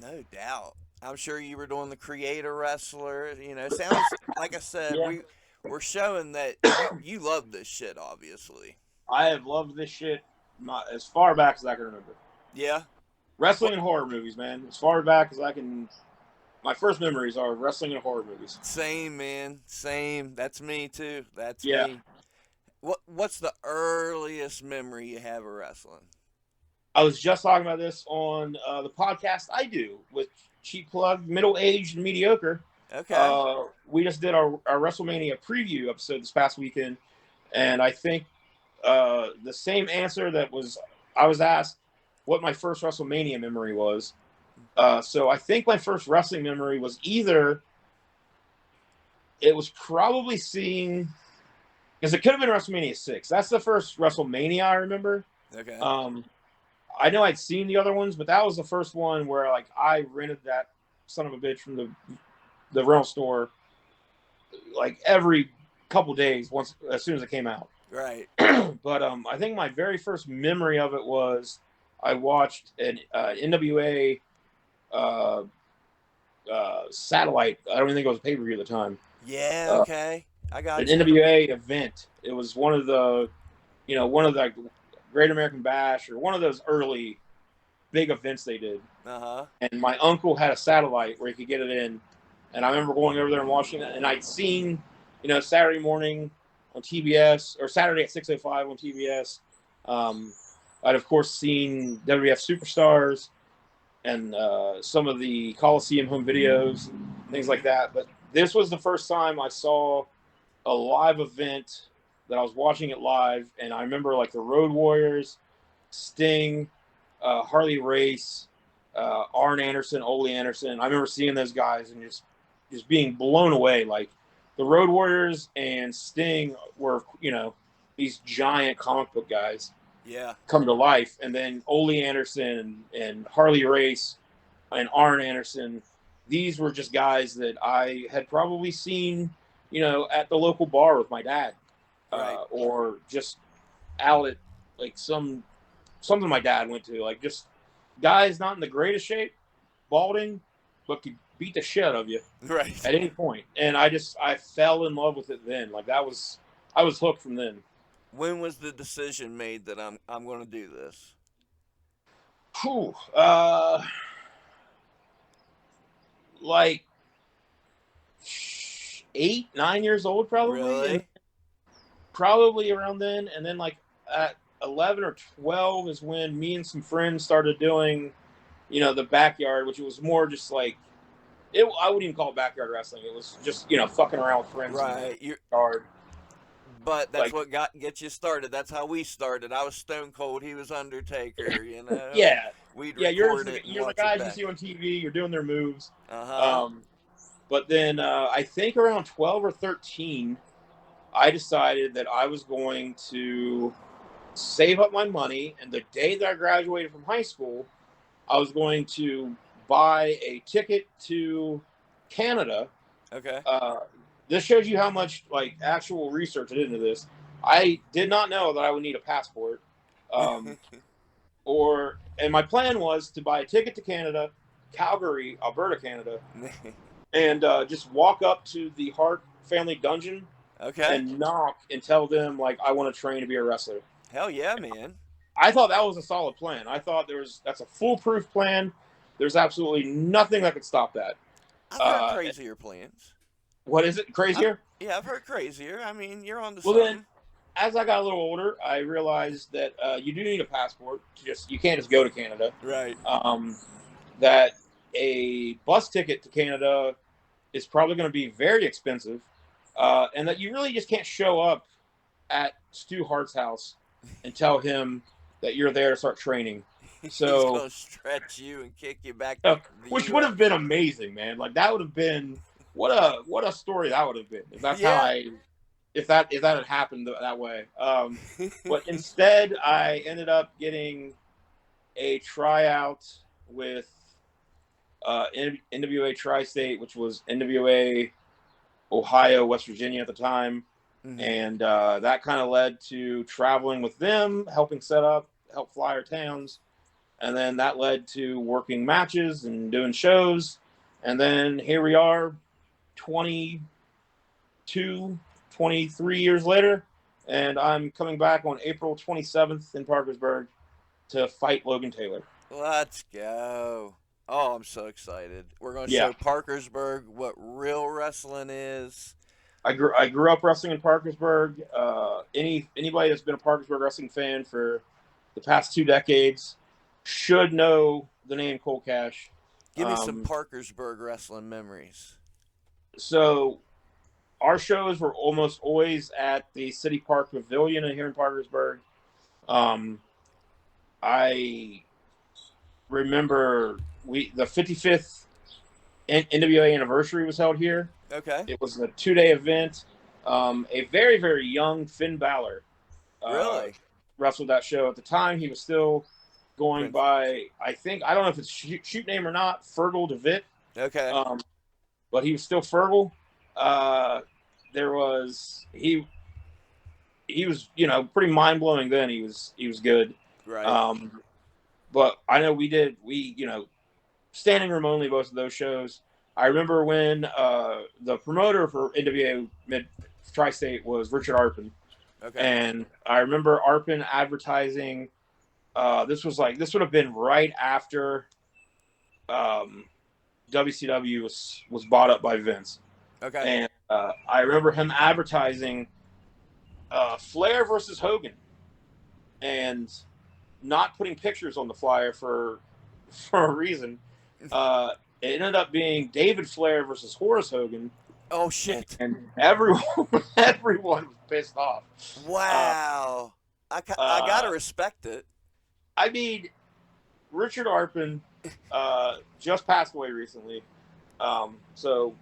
no doubt. I'm sure you were doing the creator wrestler. Sounds like I said, Yeah, we're showing that you love this shit, obviously. I have loved this shit as far back as I can remember. Yeah. Wrestling What? and horror movies, man. As far back as I can. My first memories are wrestling and horror movies. Same, man. Same. That's me too. That's Yeah. me. What's the earliest memory you have of wrestling? I was just talking about this on the podcast I do with Cheap Plug, Middle Aged and Mediocre. Okay. We just did our WrestleMania preview episode this past weekend, and I think the same answer I was asked what my first WrestleMania memory was. So I think my first wrestling memory was either it was probably seeing, because it could have been WrestleMania 6. That's the first WrestleMania I remember. Okay. I know I'd seen the other ones, but that was the first one where like I rented that son of a bitch from the rental store like every couple days as soon as it came out. Right. But I think my very first memory of it was I watched an NWA satellite. I don't even think it was a pay-per-view at the time. Yeah. Uh, Okay. I an got you. NWA event. It was one of the Great American Bash or one of those early big events they did. Uh-huh. And my uncle had a satellite where he could get it in. And I remember going over there and watching it. And I'd seen, Saturday morning on TBS or Saturday at 6:05 on TBS. I'd, of course, seen WWF Superstars and some of the Coliseum home videos, things like that. But this was the first time I saw a live event that I was watching it live. And I remember like the Road Warriors, Sting, Harley Race, Arn Anderson, Ole Anderson. I remember seeing those guys and just being blown away. Like the Road Warriors and Sting were, these giant comic book guys. Yeah. Come to life. And then Ole Anderson and Harley Race and Arn Anderson, these were just guys that I had probably seen, at the local bar with my dad, Right. or just out at like something my dad went to, like just guys not in the greatest shape, balding, but could beat the shit out of you Right. at any point. And I fell in love with it then. Like I was hooked from then. When was the decision made that I'm going to do this? Whew, like 8, 9 years old, probably. Really? And probably around then. And then like at 11 or 12 is when me and some friends started doing, the backyard, which was more just like I wouldn't even call it backyard wrestling. It was just, fucking around with friends Right. in the yard. But that's Like, what gets you started. That's how we started. I was Stone Cold. He was Undertaker. yeah. We'd Yeah, record it and you're the watch guys it you back. see on TV. You're doing their moves. Uh-huh. But then I think around 12 or 13, I decided that I was going to save up my money. And the day that I graduated from high school, I was going to buy a ticket to Canada. Okay. This shows you how much like actual research I did into this. I did not know that I would need a passport. And my plan was to buy a ticket to Canada, Calgary, Alberta, Canada, and just walk up to the Hart family dungeon Okay. and knock and tell them like I want to train to be a wrestler. Hell yeah, man. I thought that was a solid plan. I thought that's a foolproof plan. There's absolutely nothing that could stop that. I've heard crazier plans. What is it? Crazier? Yeah, I've heard crazier. I mean, you're on the Well, something. then, as I got a little older, I realized that you do need a passport. You can't just go to Canada. Right. That a bus ticket to Canada is probably going to be very expensive, and that you really just can't show up at Stu Hart's house and tell him that you're there to start training. So he's gonna stretch you and kick you back. Which would have been amazing, man. Like that would have been what a story that would have been if that's how if that had happened that way. But instead, I ended up getting a tryout with NWA Tri-State, which was NWA Ohio, West Virginia at the time. Mm-hmm. And that kind of led to traveling with them, helping help fly our towns. And then that led to working matches and doing shows. And then here we are 23 years later. And I'm coming back on April 27th in Parkersburg to fight Lxgan Taylxr. Let's go. Oh, I'm so excited. We're going to show Parkersburg what real wrestling is. I grew up wrestling in Parkersburg. Anybody that's been a Parkersburg wrestling fan for the past 2 decades should know the name Colt Cash. Give me some Parkersburg wrestling memories. So our shows were almost always at the City Park Pavilion here in Parkersburg. I remember the 55th NWA Anniversary was held here. Okay. It was a 2-day event. A very, very young Finn Balor Really? wrestled that show. At the time, he was still going Prince. by, I don't know if it's shoot name or not, Fergal DeVitt. Okay. But he was still Fergal. There was he was pretty mind blowing then. He was good. Right. But I know we standing room only both of those shows. I remember when the promoter for NWA Mid Tri-State was Richard Arpin, Okay. and I remember Arpin advertising. This would have been right after WCW was bought up by Vince, Okay. and I remember him advertising Flair versus Hogan, and not putting pictures on the flyer for a reason. It ended up being David Flair versus Horace Hogan, Oh shit! and everyone was pissed off. Wow. I gotta respect it. I mean, Richard Arpin just passed away recently, so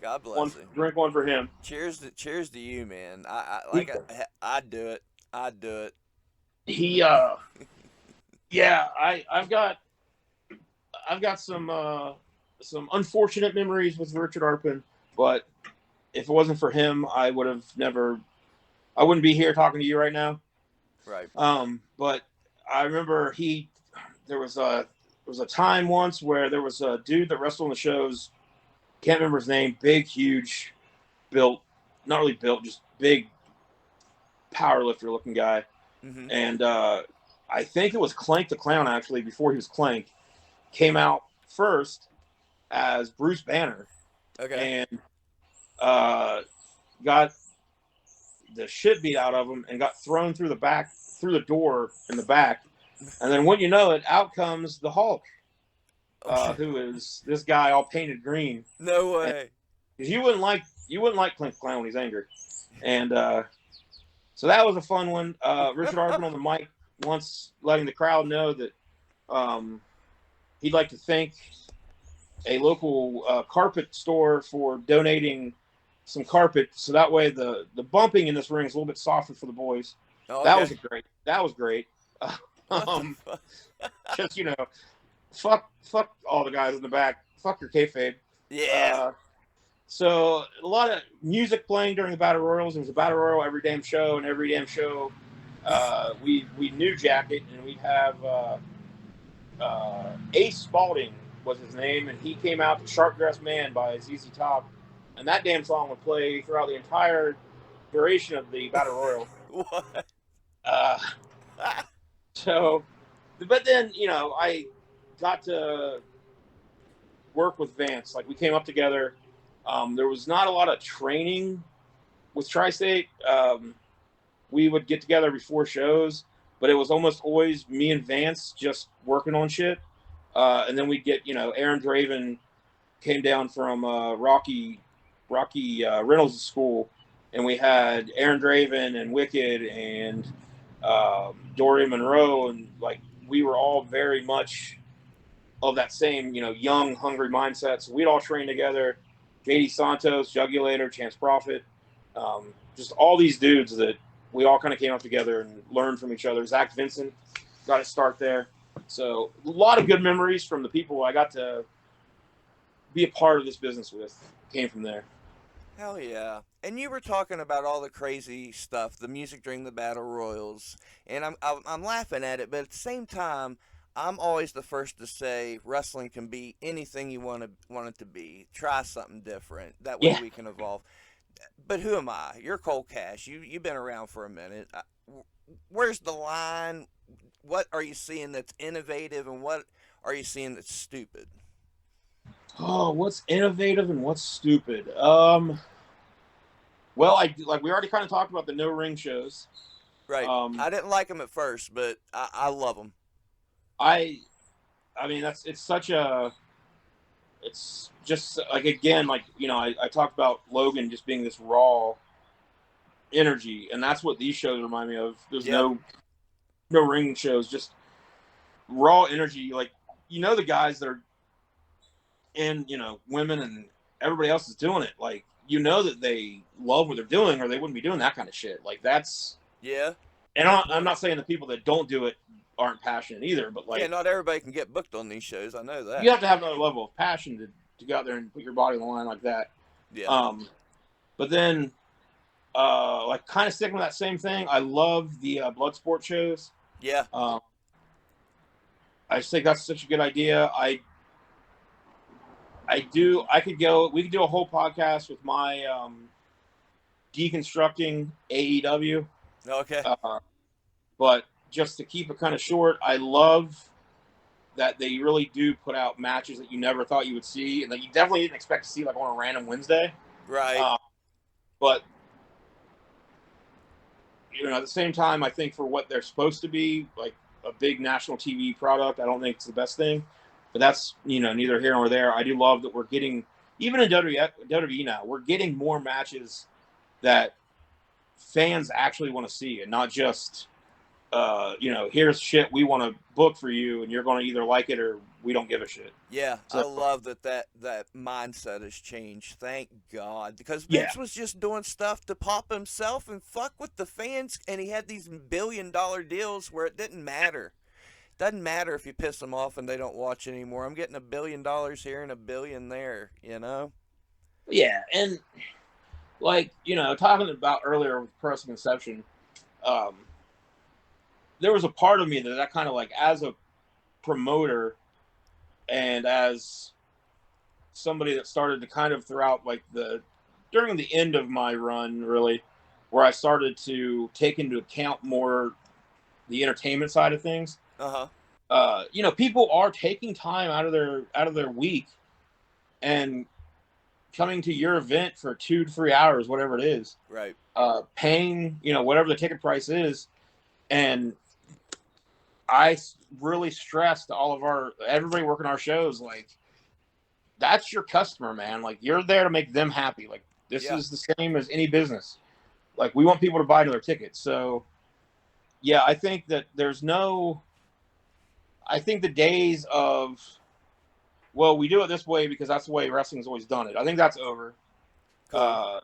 God bless him. drink one for him. Cheers to you, man. I'd do it. I'd do it. He yeah, I've got some unfortunate memories with Richard Arpin, but if it wasn't for him, I wouldn't be here talking to you right now. Right. But I remember there was a time once where there was a dude that wrestled on the shows, can't remember his name, big, huge, built, not really built, just big power lifter looking guy. Mm-hmm. And I think it was Clank the Clown, actually, before he was Clank, came out first as Bruce Banner. Okay. And got the shit beat out of him and got thrown through the door in the back. And then when you know it, out comes the Hulk, who is this guy all painted green. No way. And you wouldn't like Clank the Clown when he's angry. And so that was a fun one. Richard Arpin on the mic once letting the crowd know that he'd like to thank a local carpet store for donating some carpet, so that way the bumping in this ring is a little bit softer for the boys. Okay. That was great. Just fuck all the guys in the back. Fuck your kayfabe. Yeah. So a lot of music playing during the battle royals. There was a battle royal every damn show, and every damn show we New Jacket, and we'd have Ace Spalding was his name, and he came out to Sharp Dressed Man by ZZ Top, and that damn song would play throughout the entire duration of the battle royal. What? So, but then I got to work with Vance. Like, we came up together. There was not a lot of training with Tri-State. We would get together before shows, but it was almost always me and Vance just working on shit. And then we'd get, Aaron Draven came down from Rocky Reynolds' school, and we had Aaron Draven and Wicked and Dorian Monroe, and like we were all very much of that same, young, hungry mindset. So we'd all train together. JD Santos, Jugulator, Chance Prophet, just all these dudes that we all kind of came up together and learned from each other. Zach Vincent got to start there. So a lot of good memories from the people I got to be a part of this business with came from there. Hell yeah. And you were talking about all the crazy stuff, the music during the battle royals, and I'm laughing at it, but at the same time, I'm always the first to say wrestling can be anything you want it to be. Try something different. That way we can evolve. But who am I? You're Cold Cash. You've been around for a minute. Where's the line? What are you seeing that's innovative, and what are you seeing that's stupid? Oh, what's innovative and what's stupid? Well, we already kind of talked about the no ring shows. Right. I didn't like them at first, but I love them. I mean, it's just like, again, like, I talked about Logan just being this raw energy, and that's what these shows remind me of. There's no ring shows, just raw energy. Like, the guys that are and women and everybody else is doing it. Like, that they love what they're doing, or they wouldn't be doing that kind of shit. Like, that's Yeah. and Good I'm point. not saying the people that don't do it aren't passionate either, but Yeah, like, not everybody can get booked on these shows. I know you that. have to have another level of passion to go out there and put your body on the line like that. Yeah. But then, like, kind of sticking with that same thing, I love the blood sport shows. Yeah. Um, I just think that's such a good idea. I could go. We could do a whole podcast with my deconstructing AEW. Okay. But just to keep it kind of short, I love that they really do put out matches that you never thought you would see, and that you definitely didn't expect to see, like on a random Wednesday. Right. But at the same time, I think for what they're supposed to be, like a big national TV product, I don't think it's the best thing. But that's neither here nor there. I do love that we're getting, even in WWE now, we're getting more matches that fans actually want to see, and not just here's shit we want to book for you, and you're going to either like it or we don't give a shit. Yeah, I So love that mindset has changed. Thank God, because yeah, Vince was just doing stuff to pop himself and fuck with the fans, and he had these billion-dollar deals where it didn't matter. Doesn't matter if you piss them off and they don't watch anymore. I'm getting $1 billion here and $1 billion there. You know? yeah, and like talking about earlier with Pro Conception, um, there was a part of me that kind of, like, as a promoter and as somebody that started to kind of throughout, like, during the end of my run, really, where I started to take into account more the entertainment side of things. Uh huh. People are taking time out of their week and coming to your event for 2 to 3 hours, whatever it is, Right. paying whatever the ticket price is. And I really stress to all of everybody working our shows, like, that's your customer, man. Like, you're there to make them happy. Like, this Yeah. is the same as any business. Like, we want people to buy another ticket. So yeah, I think that I think the days of, well, we do it this way because that's the way wrestling's always done it, I think that's over. Cool. uh,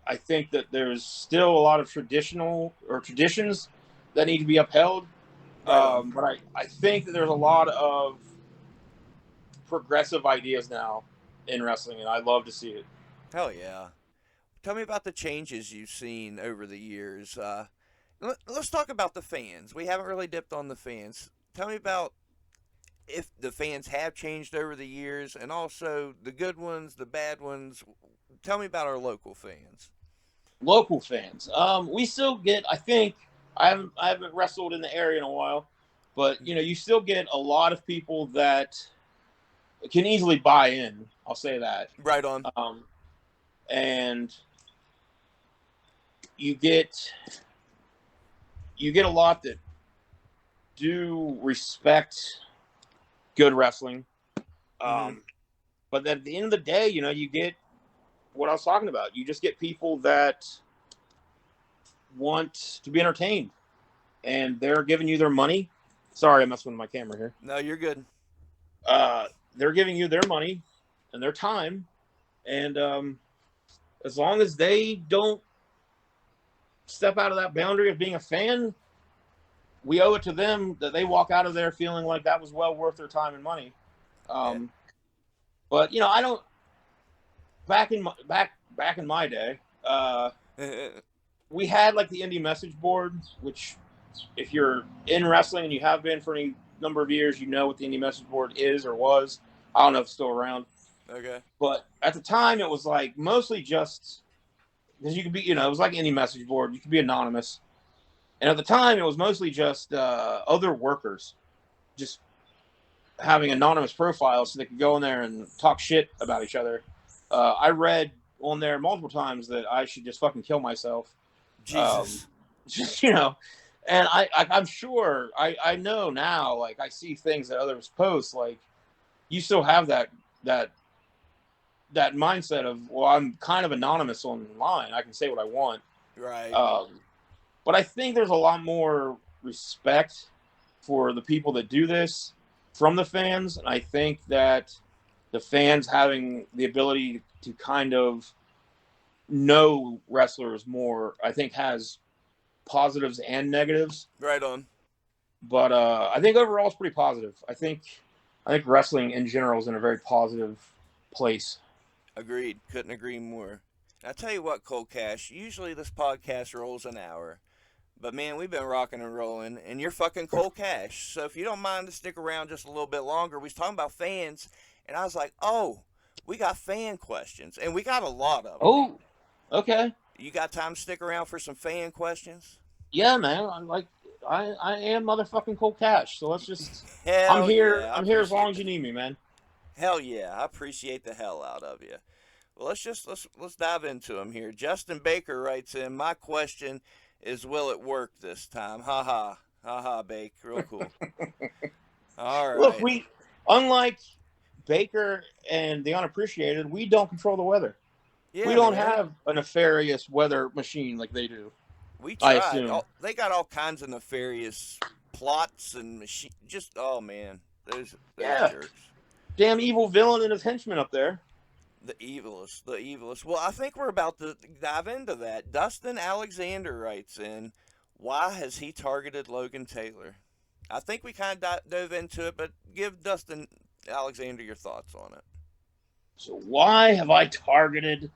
I think that there's still a lot of traditions that need to be upheld. Right on. But I think that there's a lot of progressive ideas now in wrestling, and I love to see it. Hell yeah. Tell me about the changes you've seen over the years. Let's talk about the fans. We haven't really dipped on the fans. Tell me about if the fans have changed over the years, and also the good ones, the bad ones. Tell me about our local fans. Local fans, we still get. I think I haven't wrestled in the area in a while, but you still get a lot of people that can easily buy in. I'll say that. Right on. And you get a lot that do respect good wrestling. Mm-hmm. But at the end of the day, you get what I was talking about. You just get people that want to be entertained, and they're giving you their money. Sorry, I'm messing with my camera here. No, you're good. They're giving you their money and their time, and as long as they don't step out of that boundary of being a fan, we owe it to them that they walk out of there feeling like that was well worth their time and money. Yeah. But I don't. Back in my day, we had, like, the indie message board, which, if you're in wrestling and you have been for any number of years, what the indie message board is or was. I don't know if it's still around. Okay. But at the time, it was, like, mostly just because you could be, it was like any message board. You could be anonymous. And at the time, it was mostly just other workers just having anonymous profiles so they could go in there and talk shit about each other. I read on there multiple times that I should just fucking kill myself. Jesus. Just, and I'm sure, I know now, like, I see things that others post, like, you still have that mindset of, well, I'm kind of anonymous online. I can say what I want. Right. But I think there's a lot more respect for the people that do this from the fans. And I think that the fans having the ability to kind of know wrestlers more, I think has positives and negatives. Right on. But I think overall it's pretty positive. I think wrestling in general is in a very positive place. Agreed. Couldn't agree more. I tell you what, Cold Cash, usually this podcast rolls an hour. But man, we've been rocking and rolling, and you're fucking Cold Cash. So if you don't mind to stick around just a little bit longer, we was talking about fans, and I was like, oh, we got fan questions, and we got a lot of them. Oh, okay. You got time to stick around for some fan questions? Yeah, man. I am motherfucking Cold Cash. So let's just. I'm Hell here. yeah! I I'm here as long appreciate as you need me, man. Hell yeah! I appreciate the hell out of you. Well, let's dive into them here. Justin Baker writes in, my question is, will it work this time? Ha ha. Ha ha, Bake. Real cool. All Look, right. unlike Baker and the Unappreciated, we don't control the weather. Yeah, We don't man. have a nefarious weather machine like they do. We I tried. assume. They got all kinds of nefarious plots and machine. Just oh man, those Yeah. jerks. Damn evil villain and his henchman up there. The evilest, the evilest. Well, I think we're about to dive into that. Dustin Alexander writes in, why has he targeted Lxgan Taylxr? I think we kind of dove into it, but give Dustin Alexander your thoughts on it. So why have I targeted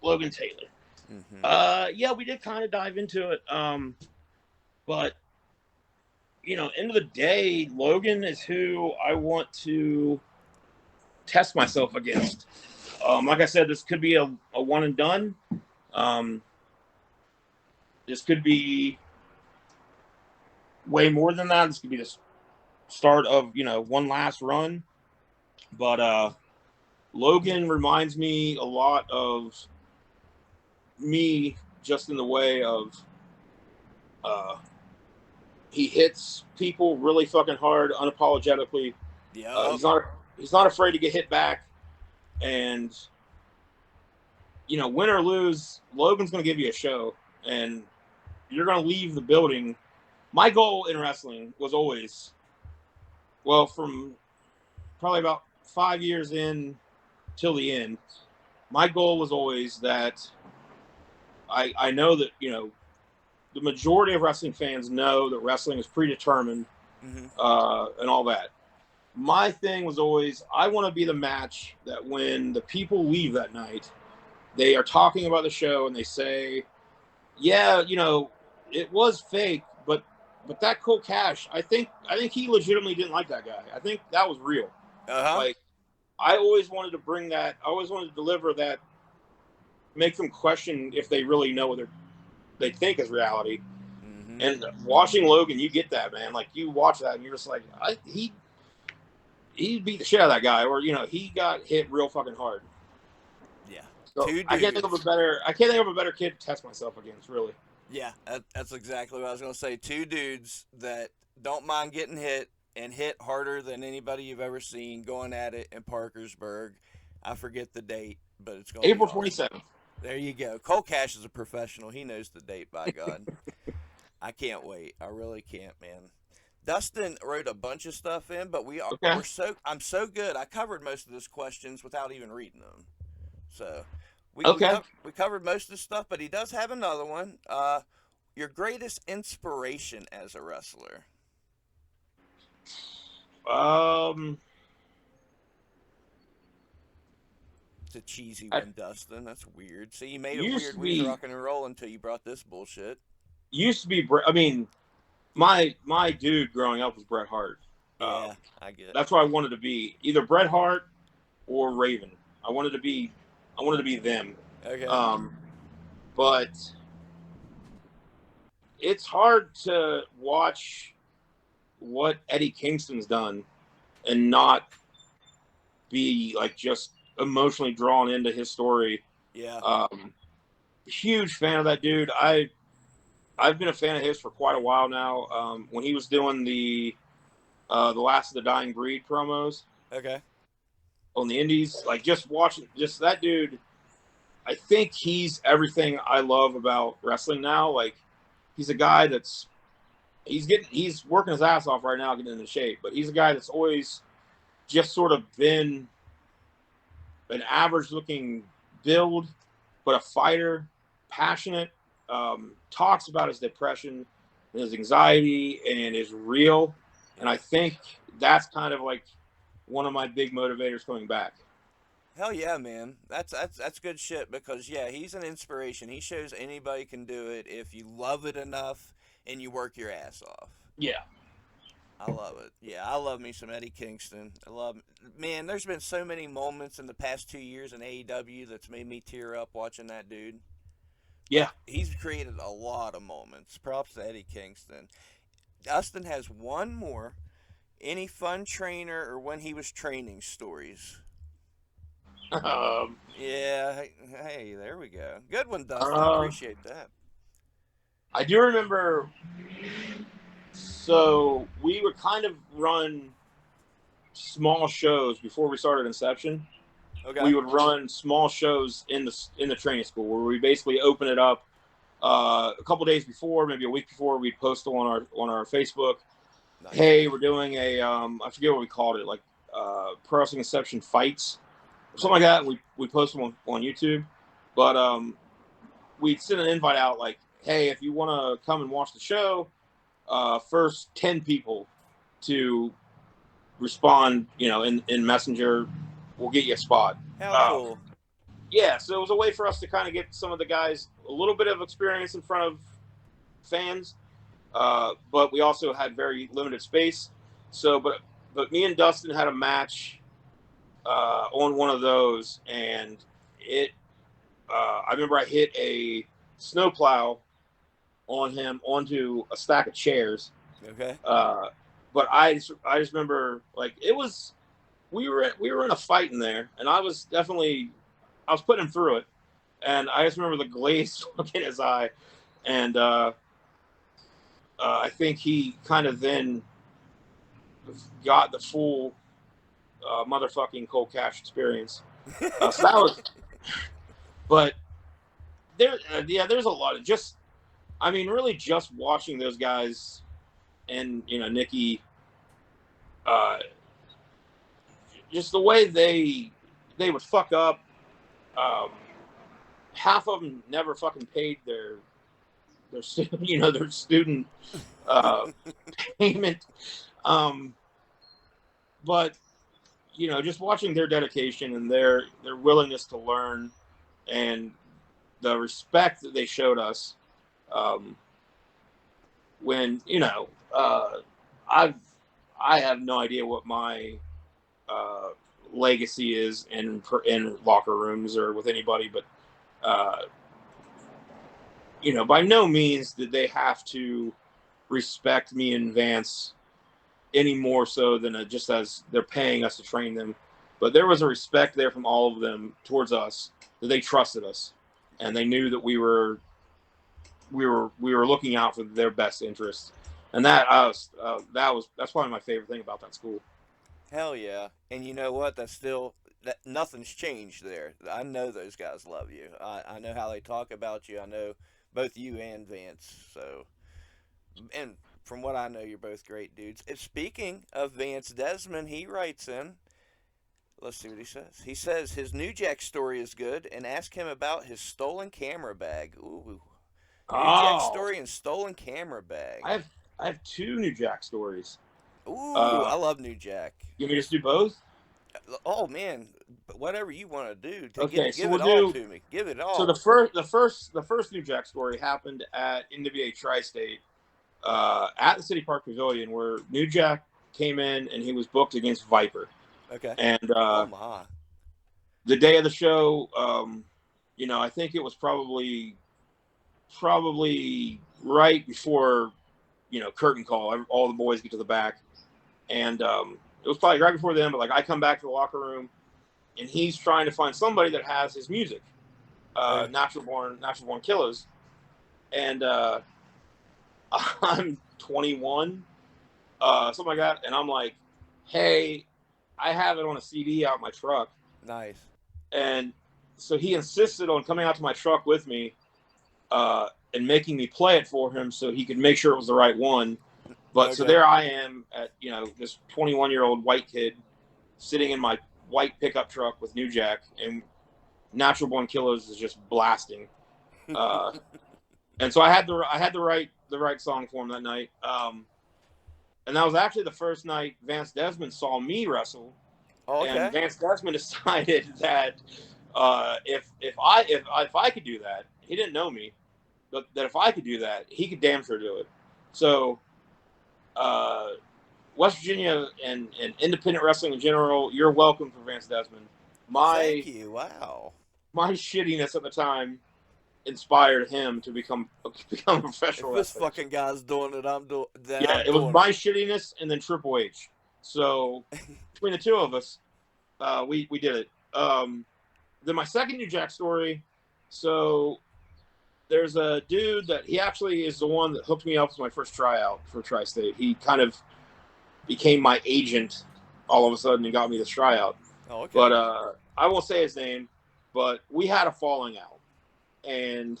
Lxgan Taylxr? Mm-hmm. Yeah, we did kind of dive into it. But end of the day, Logan is who I want to test myself against. Like I said, this could be a one and done. This could be way more than that. This could be the start of one last run. But Logan reminds me a lot of me, just in the way of he hits people really fucking hard, unapologetically. Yeah. He's not afraid to get hit back, and win or lose, Logan's going to give you a show, and you're going to leave the building. My goal in wrestling was always, well, from probably about 5 years in till the end, my goal was always that I know that, the majority of wrestling fans know that wrestling is predetermined, Mm-hmm. And all that. My thing was always, I want to be the match that when the people leave that night, they are talking about the show and they say, yeah, it was fake, but that Cold Cash, I think he legitimately didn't like that guy. I think that was real. Uh-huh. Like, I always wanted to bring that. I always wanted to deliver that, make them question if they really know what they think is reality. Mm-hmm. And watching Logan, you get that, man. Like, you watch that and you're just like, he beat the shit out of that guy, or he got hit real fucking hard. Yeah. So I can't think of a better kid to test myself against, really. Yeah, that's exactly what I was going to say. Two dudes that don't mind getting hit and hit harder than anybody you've ever seen, going at it in Parkersburg. I forget the date, but it's going to be April awesome. 27th. There you go. Cold Cash is a professional. He knows the date, by God. I can't wait. I really can't, man. Dustin wrote a bunch of stuff in, but I'm so good. I covered most of his questions without even reading them. So we covered most of the stuff, but he does have another one. Your greatest inspiration as a wrestler? It's a cheesy one, Dustin. That's weird. See, you made it weird. We was rocking and rolling until you brought this bullshit. Used to be, I mean, my dude growing up was Bret Hart. Yeah, I get it. That's what I wanted to be, either Bret Hart or Raven. I wanted to be them. Okay. But it's hard to watch what Eddie Kingston's done and not be like just emotionally drawn into his story. Yeah. Huge fan of that dude. I've been a fan of his for quite a while now. When he was doing the Last of the Dying Breed promos, Okay. on the indies, like just watching that dude, I think he's everything I love about wrestling now. Like, he's a guy he's working his ass off right now getting into shape, but he's a guy that's always just sort of been an average looking build, but a fighter, passionate, talks about his depression, his anxiety, and is real. And I think that's kind of like one of my big motivators coming back. Hell yeah, man. That's good shit because yeah, he's an inspiration. He shows anybody can do it if you love it enough and you work your ass off. Yeah. I love it. Yeah, I love me some Eddie Kingston. I love, man, there's been so many moments in the past 2 years in AEW that's made me tear up watching that dude. Yeah. Like, he's created a lot of moments. Props to Eddie Kingston. Dustin has one more. Any fun trainer or when he was training stories? Um, Yeah, hey, there we go. Good one, Dustin. uh, Appreciate that. I do remember. So we would kind of run small shows before we started Inception. Okay. We would run small shows in the training school where we basically open it up a couple days before, maybe a week before. We'd post on our Facebook. Nice. Hey, we're doing a I forget what we called it, like Pro Wrestling Inception fights, or something like that. We post them on YouTube, but we'd send an invite out like, hey, if you want to come and watch the show, first 10 people to respond, in Messenger, we'll get you a spot. How cool. Yeah, so it was a way for us to kind of get some of the guys a little bit of experience in front of fans, but we also had very limited space. So, but me and Dustin had a match on one of those, and I remember I hit a snowplow on him onto a stack of chairs. Okay. But I just remember, like, we were in a fight in there, and I was putting him through it, and I just remember the glazed look in his eye, and I think he kind of then got the full motherfucking Cold Cash experience. So that was, but there's a lot of really just watching those guys and Nikki, just the way they would fuck up. Half of them never fucking paid their student payment. But just watching their dedication and their willingness to learn and the respect that they showed us, when I have no idea what my legacy is in locker rooms or with anybody, but by no means did they have to respect me and Vance any more so than just as they're paying us to train them. But there was a respect there from all of them towards us, that they trusted us and they knew that we were looking out for their best interests. And that's probably my favorite thing about that school. Hell yeah. And you know what? That nothing's changed there. I know those guys love you. I know how they talk about you. I know both you and Vance. So, and from what I know, you're both great dudes. And speaking of Vance Desmond, he writes in. Let's see what he says. He says his New Jack story is good, and ask him about his stolen camera bag. Ooh, New Jack story and stolen camera bag. I have two New Jack stories. Ooh, I love New Jack. You want me to just do both? Oh man, whatever you want to do. Okay, give it all to me. Give it all. So the first New Jack story happened at NWA Tri-State, at the City Park Pavilion, where New Jack came in and he was booked against Viper. Okay. And oh my. The day of the show, I think it was probably right before, curtain call. All the boys get to the back, and it was probably right before then. But like, I come back to the locker room, and he's trying to find somebody that has his music, Natural Born Killers, and I'm 21, something like that, and I'm like, hey, I have it on a CD out my truck. Nice. And so he insisted on coming out to my truck with me, and making me play it for him so he could make sure it was the right one. But okay. So there I am at, this 21-year-old white kid sitting in my white pickup truck with New Jack, and Natural Born Killers is just blasting. And so I had the right song for him that night. And that was actually the first night Vance Desmond saw me wrestle. Okay. And Vance Desmond decided that if I could do that, he didn't know me, but that if I could do that, he could damn sure do it. So West Virginia and independent wrestling in general, you're welcome for Vance Desmond. Thank you. Wow. My shittiness at the time inspired him to become a professional If this wrestler. fucking guy's doing it, I'm doing. Then Yeah, I'm it was doing my shittiness and then Triple H. So between the two of us, we did it. Then my second New Jack story. So there's a dude that he actually is the one that hooked me up with my first tryout for Tri-State. He kind of became my agent all of a sudden and got me this tryout. Oh, okay. But I won't say his name, but we had a falling out. And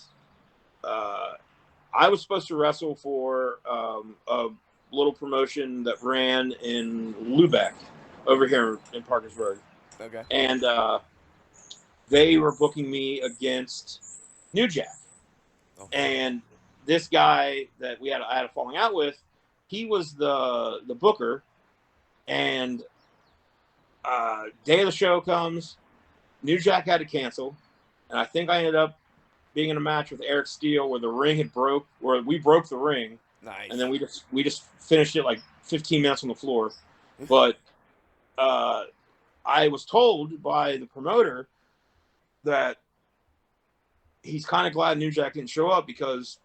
I was supposed to wrestle for a little promotion that ran in Lubeck over here in Parkersburg. Okay. And they were booking me against New Jack. Okay. And this guy that I had a falling out with, he was the booker. And day of the show comes, New Jack had to cancel. And I think I ended up being in a match with Eric Steele where the ring had broke, where we broke the ring. Nice. And then we just finished it like 15 minutes on the floor. But I was told by the promoter that he's kind of glad New Jack didn't show up because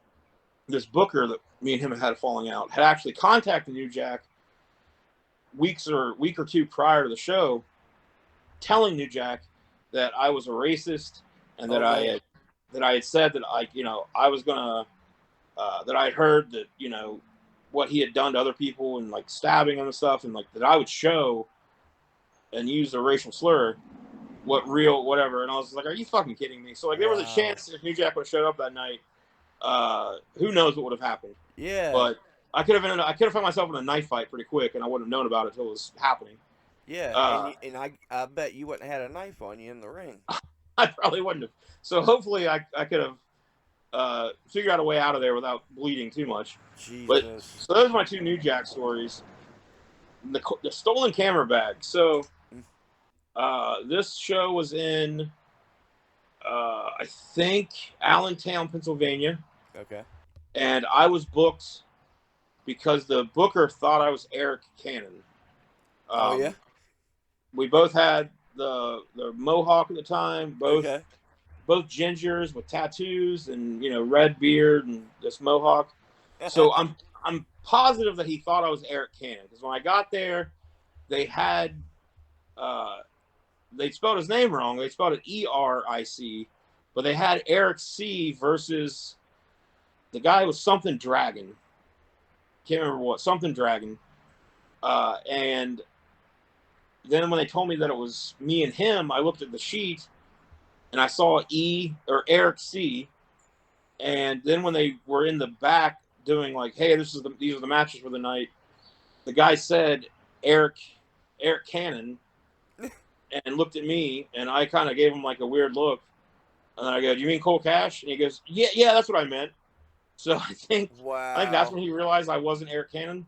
this booker that me and him had a falling out had actually contacted New Jack week or two prior to the show, telling New Jack that I was a racist and that I had said that I was gonna that I had heard that what he had done to other people and like stabbing them and stuff, and like that I would show and use a racial slur, whatever. And I was like, are you fucking kidding me? So like there was a chance if New Jack would have showed up that night, who knows what would have happened. Yeah. But I could have found myself in a knife fight pretty quick, and I wouldn't have known about it until it was happening. Yeah, and I bet you wouldn't have had a knife on you in the ring. I probably wouldn't have. So hopefully I could have figured out a way out of there without bleeding too much. Jesus. But so those are my two New Jack stories. The stolen camera bag. So this show was in I think Allentown, Pennsylvania. Okay. And I was booked because the booker thought I was Eric Cannon. Oh yeah. We both had the mohawk at the time. Both gingers with tattoos and red beard and this mohawk. So I'm positive that he thought I was Eric Cannon because when I got there, they had they spelled his name wrong. They spelled it ERIC, but they had Eric C versus the guy was something Dragon. Can't remember what, something Dragon. And then when they told me that it was me and him, I looked at the sheet and I saw Eric C. And then when they were in the back doing like, hey, these are the matches for the night, the guy said Eric Cannon and looked at me, and I kind of gave him like a weird look. And then I go, do you mean Cole Cash? And he goes, yeah, that's what I meant. So I think that's when he realized I wasn't Eric Cannon.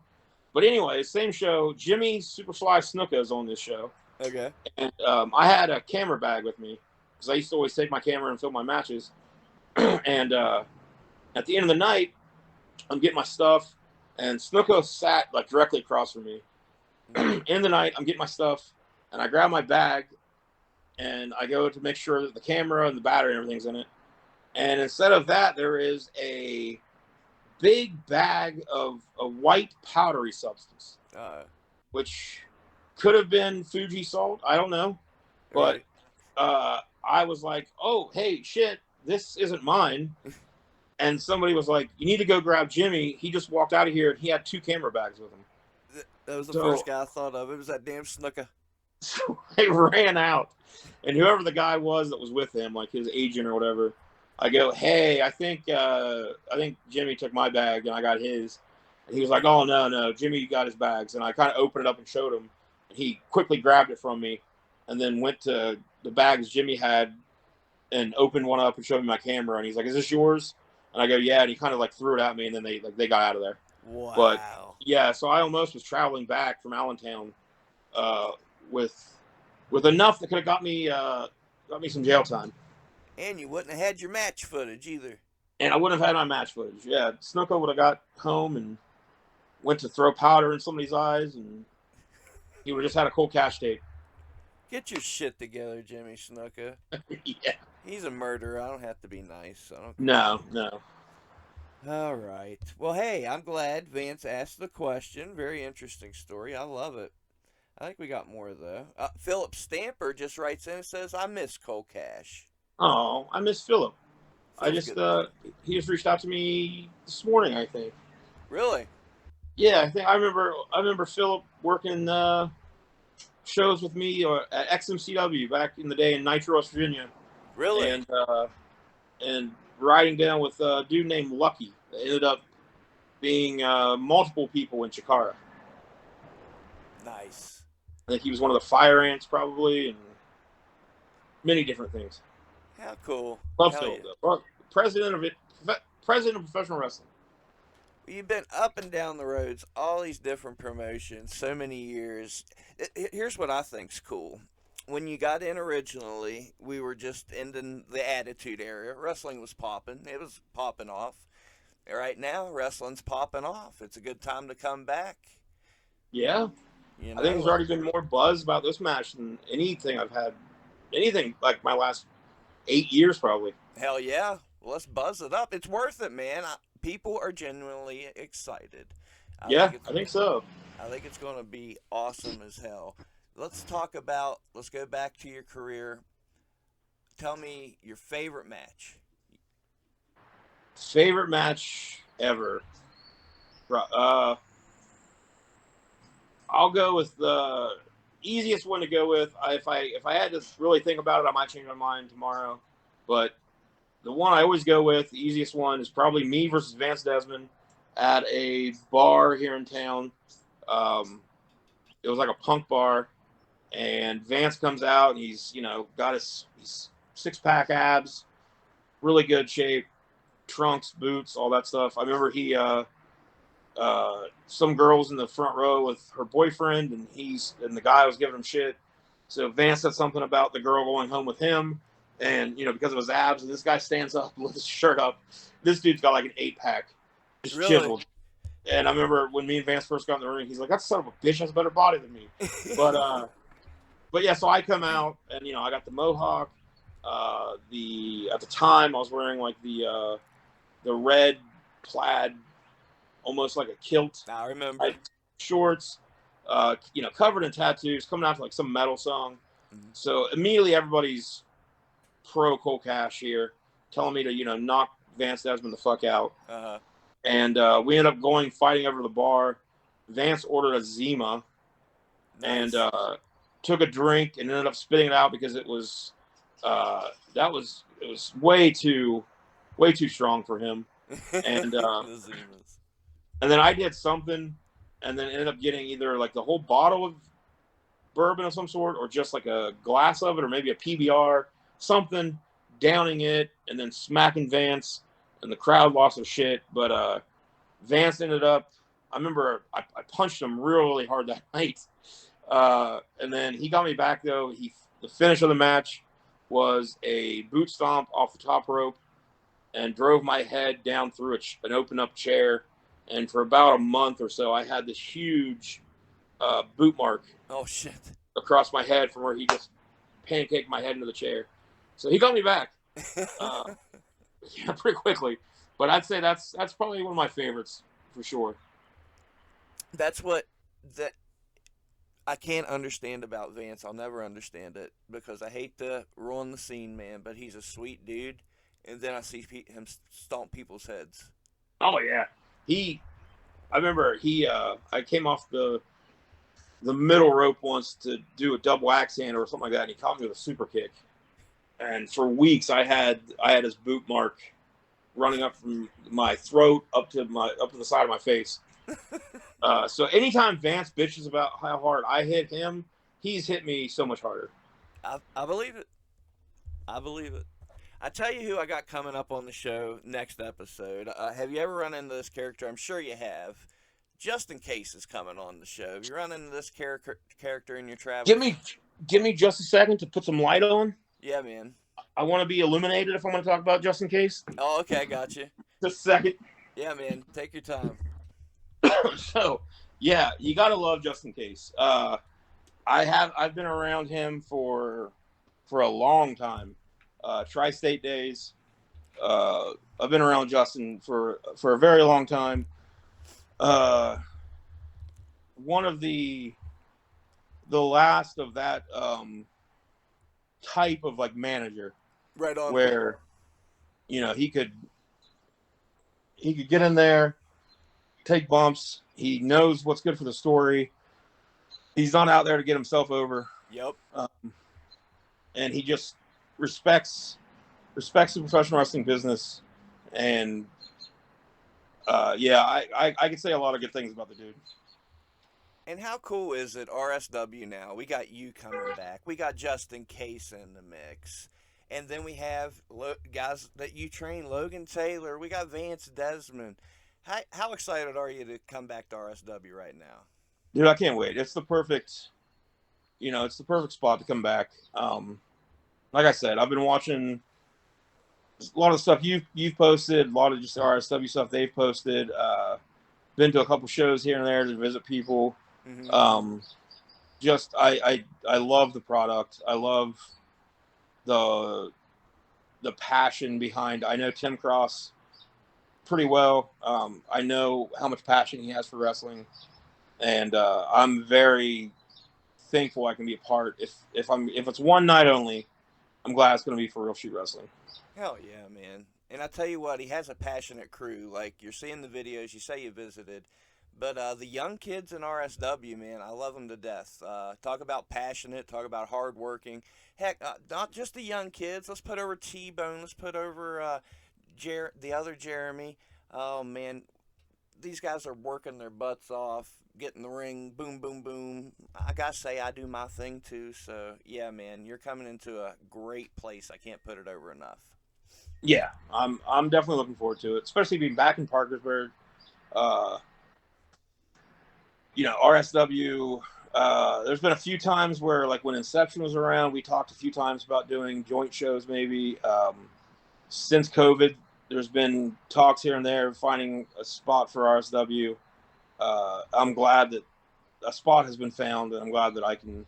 But anyway, same show. Jimmy Superfly Snuka is on this show. Okay. And I had a camera bag with me because I used to always take my camera and film my matches. And at the end of the night, I'm getting my stuff, and Snuka sat like directly across from me. End of the night, I'm getting my stuff, and I grab my bag, and I go to make sure that the camera and the battery and everything's in it. And instead of that, there is a big bag of a white powdery substance, which could have been Fuji salt. I don't know. But I was like, oh, hey, shit, this isn't mine. And somebody was like, you need to go grab Jimmy. He just walked out of here, and he had 2 camera bags with him. That was the first guy I thought of. It was that damn Snuka. So I ran out. And whoever the guy was that was with him, like his agent or whatever, I go, hey, I think Jimmy took my bag and I got his. And he was like, oh, no, Jimmy got his bags. And I kind of opened it up and showed him. And he quickly grabbed it from me. and then went to the bags Jimmy had and opened one up and showed me my camera. And he's like, "Is this yours?" And I go, "Yeah." And he kind of like threw it at me, and then they got out of there. But Wow. yeah, so I almost was traveling back from Allentown with enough that could have got me some jail time. And you wouldn't have had your match footage either. And I wouldn't have had my match footage. Yeah, Snuka would have got home and went to throw powder in somebody's eyes, and he would have just had a cold cash tape. Get your shit together, Jimmy Snuka. Yeah. He's a murderer. I don't have to be nice. I don't No, no. All right. Well, hey, I'm glad Vance asked the question. Very interesting story. I love it. I think we got more, though. Philip Stamper just writes in and says, I miss Cole Cash. Oh, I miss Philip. Feels good. He just reached out to me this morning, I think. Really? Yeah, I remember Philip working shows with me at XMCW back in the day in Nitro, West Virginia. Really? And riding down with a dude named Lucky that ended up being multiple people in Chikara. Nice. I think he was one of the fire ants probably, and many different things. How cool. Love Hell Philip, yeah. though. President of professional wrestling. You've been up and down the roads, all these different promotions, so many years. Here's what I think's cool. When you got in originally, we were just in the attitude area. Wrestling was popping. It was popping off. Right now, wrestling's popping off. It's a good time to come back. Yeah. You know? I think there's already been more buzz about this match than anything I've had. Anything like my last 8 years, probably. Hell yeah. Well, let's buzz it up. It's worth it, man. People are genuinely excited. I think so. I think it's going to be awesome as hell. Let's go back to your career. Tell me your favorite match. Favorite match ever. I'll go with the easiest one to go with. If I had to really think about it, I might change my mind tomorrow. But the one I always go with, the easiest one, is probably me versus Vance Desmond at a bar here in town. It was like a punk bar, and Vance comes out, and he's got his 6-pack abs, really good shape, trunks, boots, all that stuff. I remember he some girl was in the front row with her boyfriend, and the guy was giving him shit. So Vance said something about the girl going home with him, and because of his abs, and this guy stands up, lifts his shirt up. This dude's got like an 8-pack, just Really? chiseled. And I remember when me and Vance first got in the ring, he's like, "That son of a bitch has a better body than me." But yeah, so I come out, and I got the mohawk. At the time, I was wearing like the red plaid, almost like a kilt. I remember. Shorts, covered in tattoos, coming out to like some metal song. Mm-hmm. So immediately everybody's pro Cole Cash here, telling me to knock Vance Desmond the fuck out. Uh-huh. And we ended up fighting over the bar. Vance ordered a Zima, Nice. and took a drink and ended up spitting it out because it was way too strong for him. And and then I did something, and then ended up getting either like the whole bottle of bourbon of some sort, or just like a glass of it, or maybe a PBR, something, downing it, and then smacking Vance, and the crowd lost their shit. But Vance ended up, I remember I punched him really hard that night. And then he got me back, though. The finish of the match was a boot stomp off the top rope and drove my head down through an open-up chair. And for about a month or so, I had this huge boot mark. Oh, shit. Across my head from where he just pancaked my head into the chair. So he got me back. Yeah, pretty quickly. But I'd say that's probably one of my favorites for sure. That's that I can't understand about Vance. I'll never understand it because I hate to ruin the scene, man, but he's a sweet dude. And then I see him stomp people's heads. Oh, yeah. I remember I came off the middle rope once to do a double axe handle or something like that, and he caught me with a super kick. And for weeks, I had his boot mark running up from my throat up to the side of my face. So anytime Vance bitches about how hard I hit him, he's hit me so much harder. I believe it. I believe it. I tell you who I got coming up on the show next episode. Have you ever run into this character? I'm sure you have. Just in case is coming on the show. Have you run into this character in your Give travels? me, give me just a second to put some light on. Yeah, man. I want to be illuminated if I'm going to talk about just in case. Oh, okay, got you. Just a second. Yeah, man. Take your time. So, yeah, you got to love just in case. I've been around him for a long time. Tri-state days. I've been around Justin for a very long time. One of the last of that type of like manager Right on. where he could get in there, take bumps. He knows what's good for the story. He's not out there to get himself over. Yep. And he just respects the professional wrestling business. And I could say a lot of good things about the dude. And how cool is it, RSW now? We got you coming back. We got Justin Case in the mix. And then we have guys that you train, Lxgan Taylxr. We got Vance Desmond. How excited are you to come back to RSW right now? Dude, I can't wait. It's the perfect spot to come back. Like I said, I've been watching a lot of the stuff you've posted, a lot of just the RSW stuff they've posted. Been to a couple shows here and there to visit people. Mm-hmm. Just I love the product. I love the passion behind. I know Tim Cross pretty well. I know how much passion he has for wrestling, and I'm very thankful I can be a part. If it's one night only, I'm glad it's going to be for Real Shoot Wrestling. Hell yeah, man. And I tell you what, he has a passionate crew. Like, you're seeing the videos, you say you visited. But the young kids in RSW, man, I love them to death. Talk about passionate, talk about hardworking. Heck, not just the young kids. Let's put over T-Bone. Let's put over the other Jeremy. Oh, man, these guys are working their butts off, getting the ring, boom, boom, boom. I got to say, I do my thing, too. So, yeah, man, you're coming into a great place. I can't put it over enough. Yeah, I'm definitely looking forward to it, especially being back in Parkersburg. RSW. There's been a few times where, like when Inception was around, we talked a few times about doing joint shows. Maybe since COVID, there's been talks here and there finding a spot for RSW. I'm glad that a spot has been found, and I'm glad that I can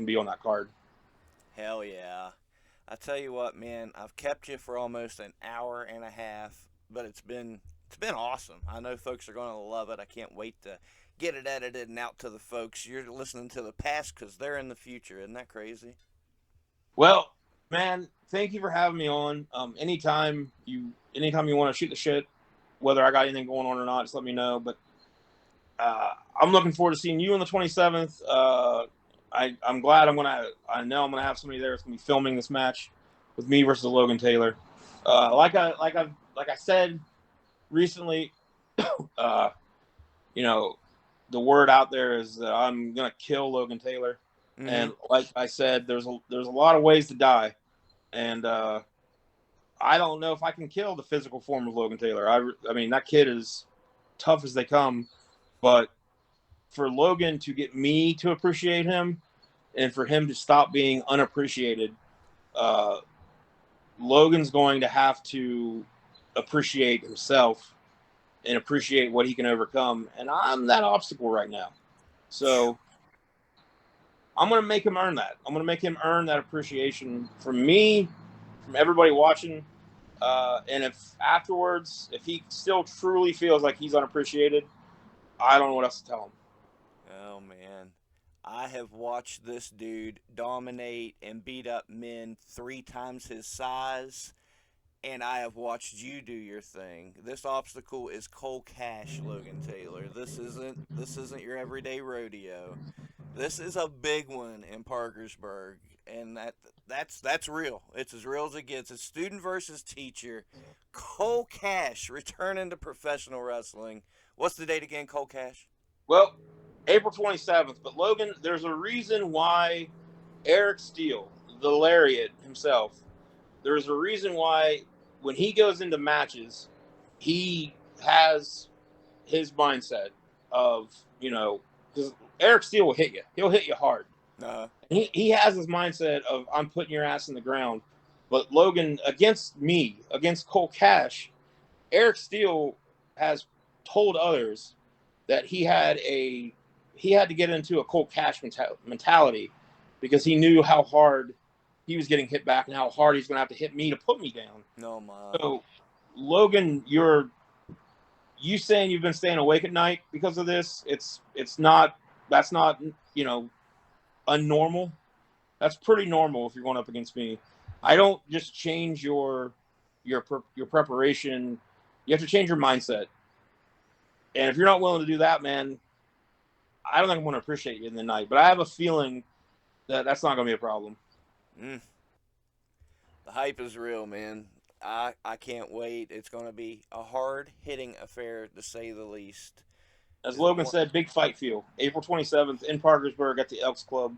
be on that card. Hell yeah. I tell you what, man, I've kept you for almost an hour and a half, but it's been awesome. I know folks are going to love it. I can't wait to get it edited and out to the folks. You're listening to the past because they're in the future. Isn't that crazy? Well, man, thank you for having me on. Anytime you want to shoot the shit, whether I got anything going on or not, just let me know. But I'm looking forward to seeing you on the 27th. I'm glad I know I'm gonna have somebody there that's gonna be filming this match with me versus Lxgan Taylxr. Like I said recently, the word out there is that I'm gonna kill Lxgan Taylxr, Mm-hmm. and like I said, there's a lot of ways to die, and I don't know if I can kill the physical form of Lxgan Taylxr. I mean, that kid is tough as they come, but for Logan to get me to appreciate him and for him to stop being unappreciated, Logan's going to have to appreciate himself and appreciate what he can overcome. And I'm that obstacle right now. So I'm going to make him earn that. I'm going to make him earn that appreciation from me, from everybody watching. And if afterwards, if he still truly feels like he's unappreciated, I don't know what else to tell him. Oh, man. I have watched this dude dominate and beat up men 3 times his size, and I have watched you do your thing. This obstacle is Cole Cash, Lxgan Taylxr. This isn't your everyday rodeo. This is a big one in Parkersburg, and that's real. It's as real as it gets. It's student versus teacher. Cole Cash returning to professional wrestling. What's the date again, Cole Cash? Well, April 27th. But Logan, there's a reason why Eric Steele, the lariat himself. There's a reason why when he goes into matches, he has his mindset of, because Eric Steele will hit you. He'll hit you hard. He has his mindset of, I'm putting your ass in the ground. But Logan, against Cole Cash, Eric Steele has told others that he had to get into a Cole Cash mentality because he knew how hard he was getting hit back and how hard he's going to have to hit me to put me down. No, man. So, Logan, you saying you've been staying awake at night because of this? That's not unnormal. That's pretty normal if you're going up against me. I don't just change your preparation. You have to change your mindset. And if you're not willing to do that, man, I don't think I'm going to appreciate you in the night. But I have a feeling that that's not going to be a problem. The hype is real, man. I can't wait. It's going to be a hard-hitting affair, to say the least. As Logan said, big fight feel. April 27th in Parkersburg at the Elks Club,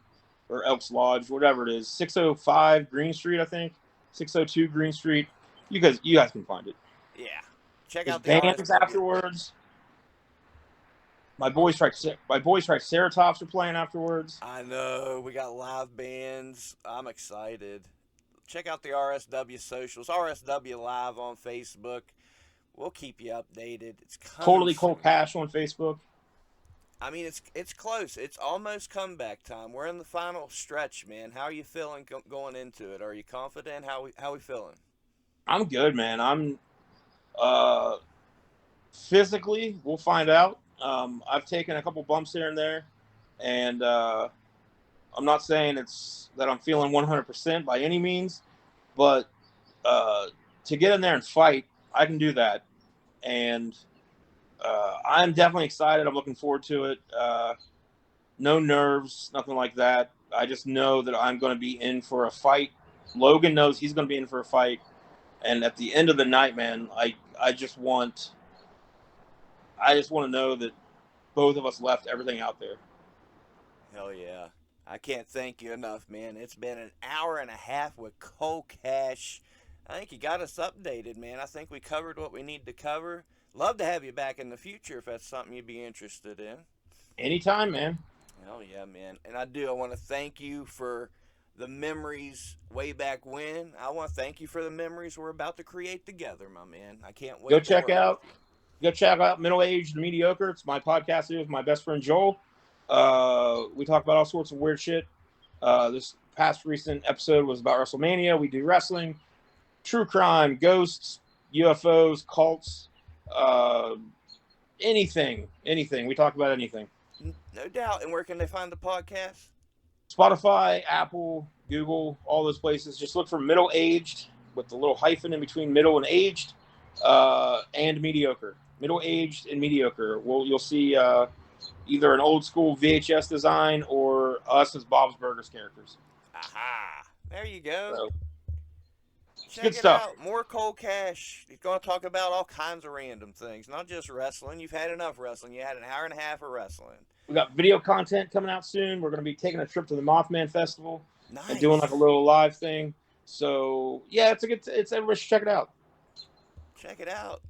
or Elks Lodge, whatever it is. 605 Green Street, I think. 602 Green Street. You guys can find it. Yeah. Check out the bands afterwards. My boys Triceratops are playing afterwards. I know. We got live bands. I'm excited. Check out the RSW socials. RSW Live on Facebook. We'll keep you updated. It's totally Cole Cash on Facebook. I mean, it's close. It's almost comeback time. We're in the final stretch, man. How are you feeling going into it? Are you confident? How we feeling? I'm good, man. I'm physically, we'll find out. I've taken a couple bumps here and there, and I'm not saying that I'm feeling 100% by any means, but to get in there and fight, I can do that. And I'm definitely excited. I'm looking forward to it. No nerves, nothing like that. I just know that I'm going to be in for a fight. Logan knows he's going to be in for a fight. And at the end of the night, man, I just want to know that both of us left everything out there. Hell yeah. I can't thank you enough, man. It's been an hour and a half with Cole Cash. I think you got us updated, man. I think we covered what we need to cover. Love to have you back in the future if that's something you'd be interested in. Anytime, man. Hell yeah, man. And I want to thank you for the memories way back when. I want to thank you for the memories we're about to create together, my man. I can't wait. Go check out Middle Aged Mediocre. It's my podcast with my best friend Joel. We talk about all sorts of weird shit. This past recent episode was about WrestleMania. We do wrestling, true crime, ghosts, UFOs, cults, anything. We talk about anything. No doubt. And where can they find the podcast? Spotify, Apple, Google, all those places. Just look for Middle Aged with the little hyphen in between middle and aged, and mediocre. Middle Aged and Mediocre. You'll see either an old school VHS design or us as Bob's Burgers characters. Aha! There you go. Check good stuff. Out. More Cole Cash. He's going to talk about all kinds of random things, not just wrestling. You've had enough wrestling. You had an hour and a half of wrestling. We got video content coming out soon. We're going to be taking a trip to the Mothman Festival. Nice. And doing like a little live thing. So yeah, everybody should check it out. Check it out.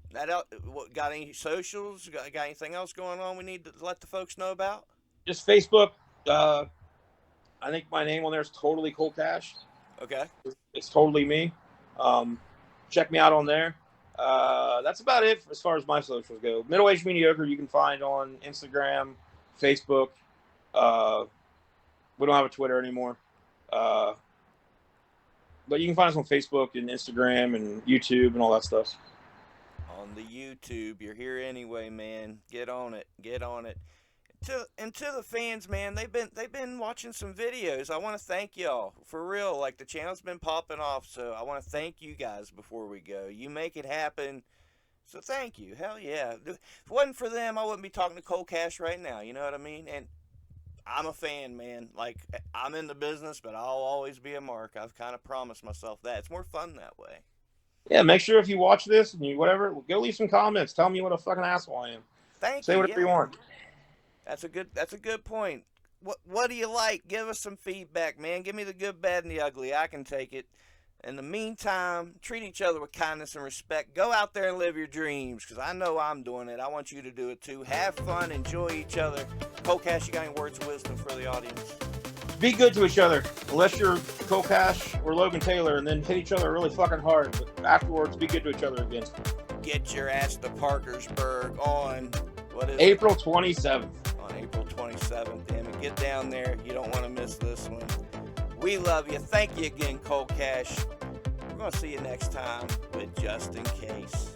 Got any socials? Got anything else going on we need to let the folks know about? Just Facebook. I think my name on there is totally Cole Cash. Okay. It's totally me. Check me out on there. That's about it as far as my socials go. Middle Aged Mediocre you can find on Instagram, Facebook. We don't have a Twitter anymore. But you can find us on Facebook and Instagram and YouTube and all that stuff. On the YouTube, you're here anyway, man. Get on it. And to the fans, man, they've been watching some videos. I want to thank y'all for real. Like, the channel's been popping off, so I want to thank you guys before we go. You make it happen, so thank you. Hell yeah. If it wasn't for them, I wouldn't be talking to Cole Cash right now. You know what I mean? And I'm a fan, man. Like, I'm in the business, but I'll always be a mark. I've kind of promised myself that. It's more fun that way. Yeah, make sure if you watch this and you whatever, go leave some comments. Tell me what a fucking asshole I am. Thank you. Say whatever you want. That's a good point. What do you like? Give us some feedback, man. Give me the good, bad, and the ugly. I can take it. In the meantime, treat each other with kindness and respect. Go out there and live your dreams, because I know I'm doing it. I want you to do it too. Have fun. Enjoy each other. Cole Cash, you got any words of wisdom for the audience? Be good to each other, unless you're Cole Cash or Lxgan Taylxr, and then hit each other really fucking hard. But afterwards, be good to each other again. Get your ass to Parkersburg on, what is April 27th. On April 27th. Damn it. Get down there. You don't want to miss this one. We love you. Thank you again, Cole Cash. We're going to see you next time with Just In Case.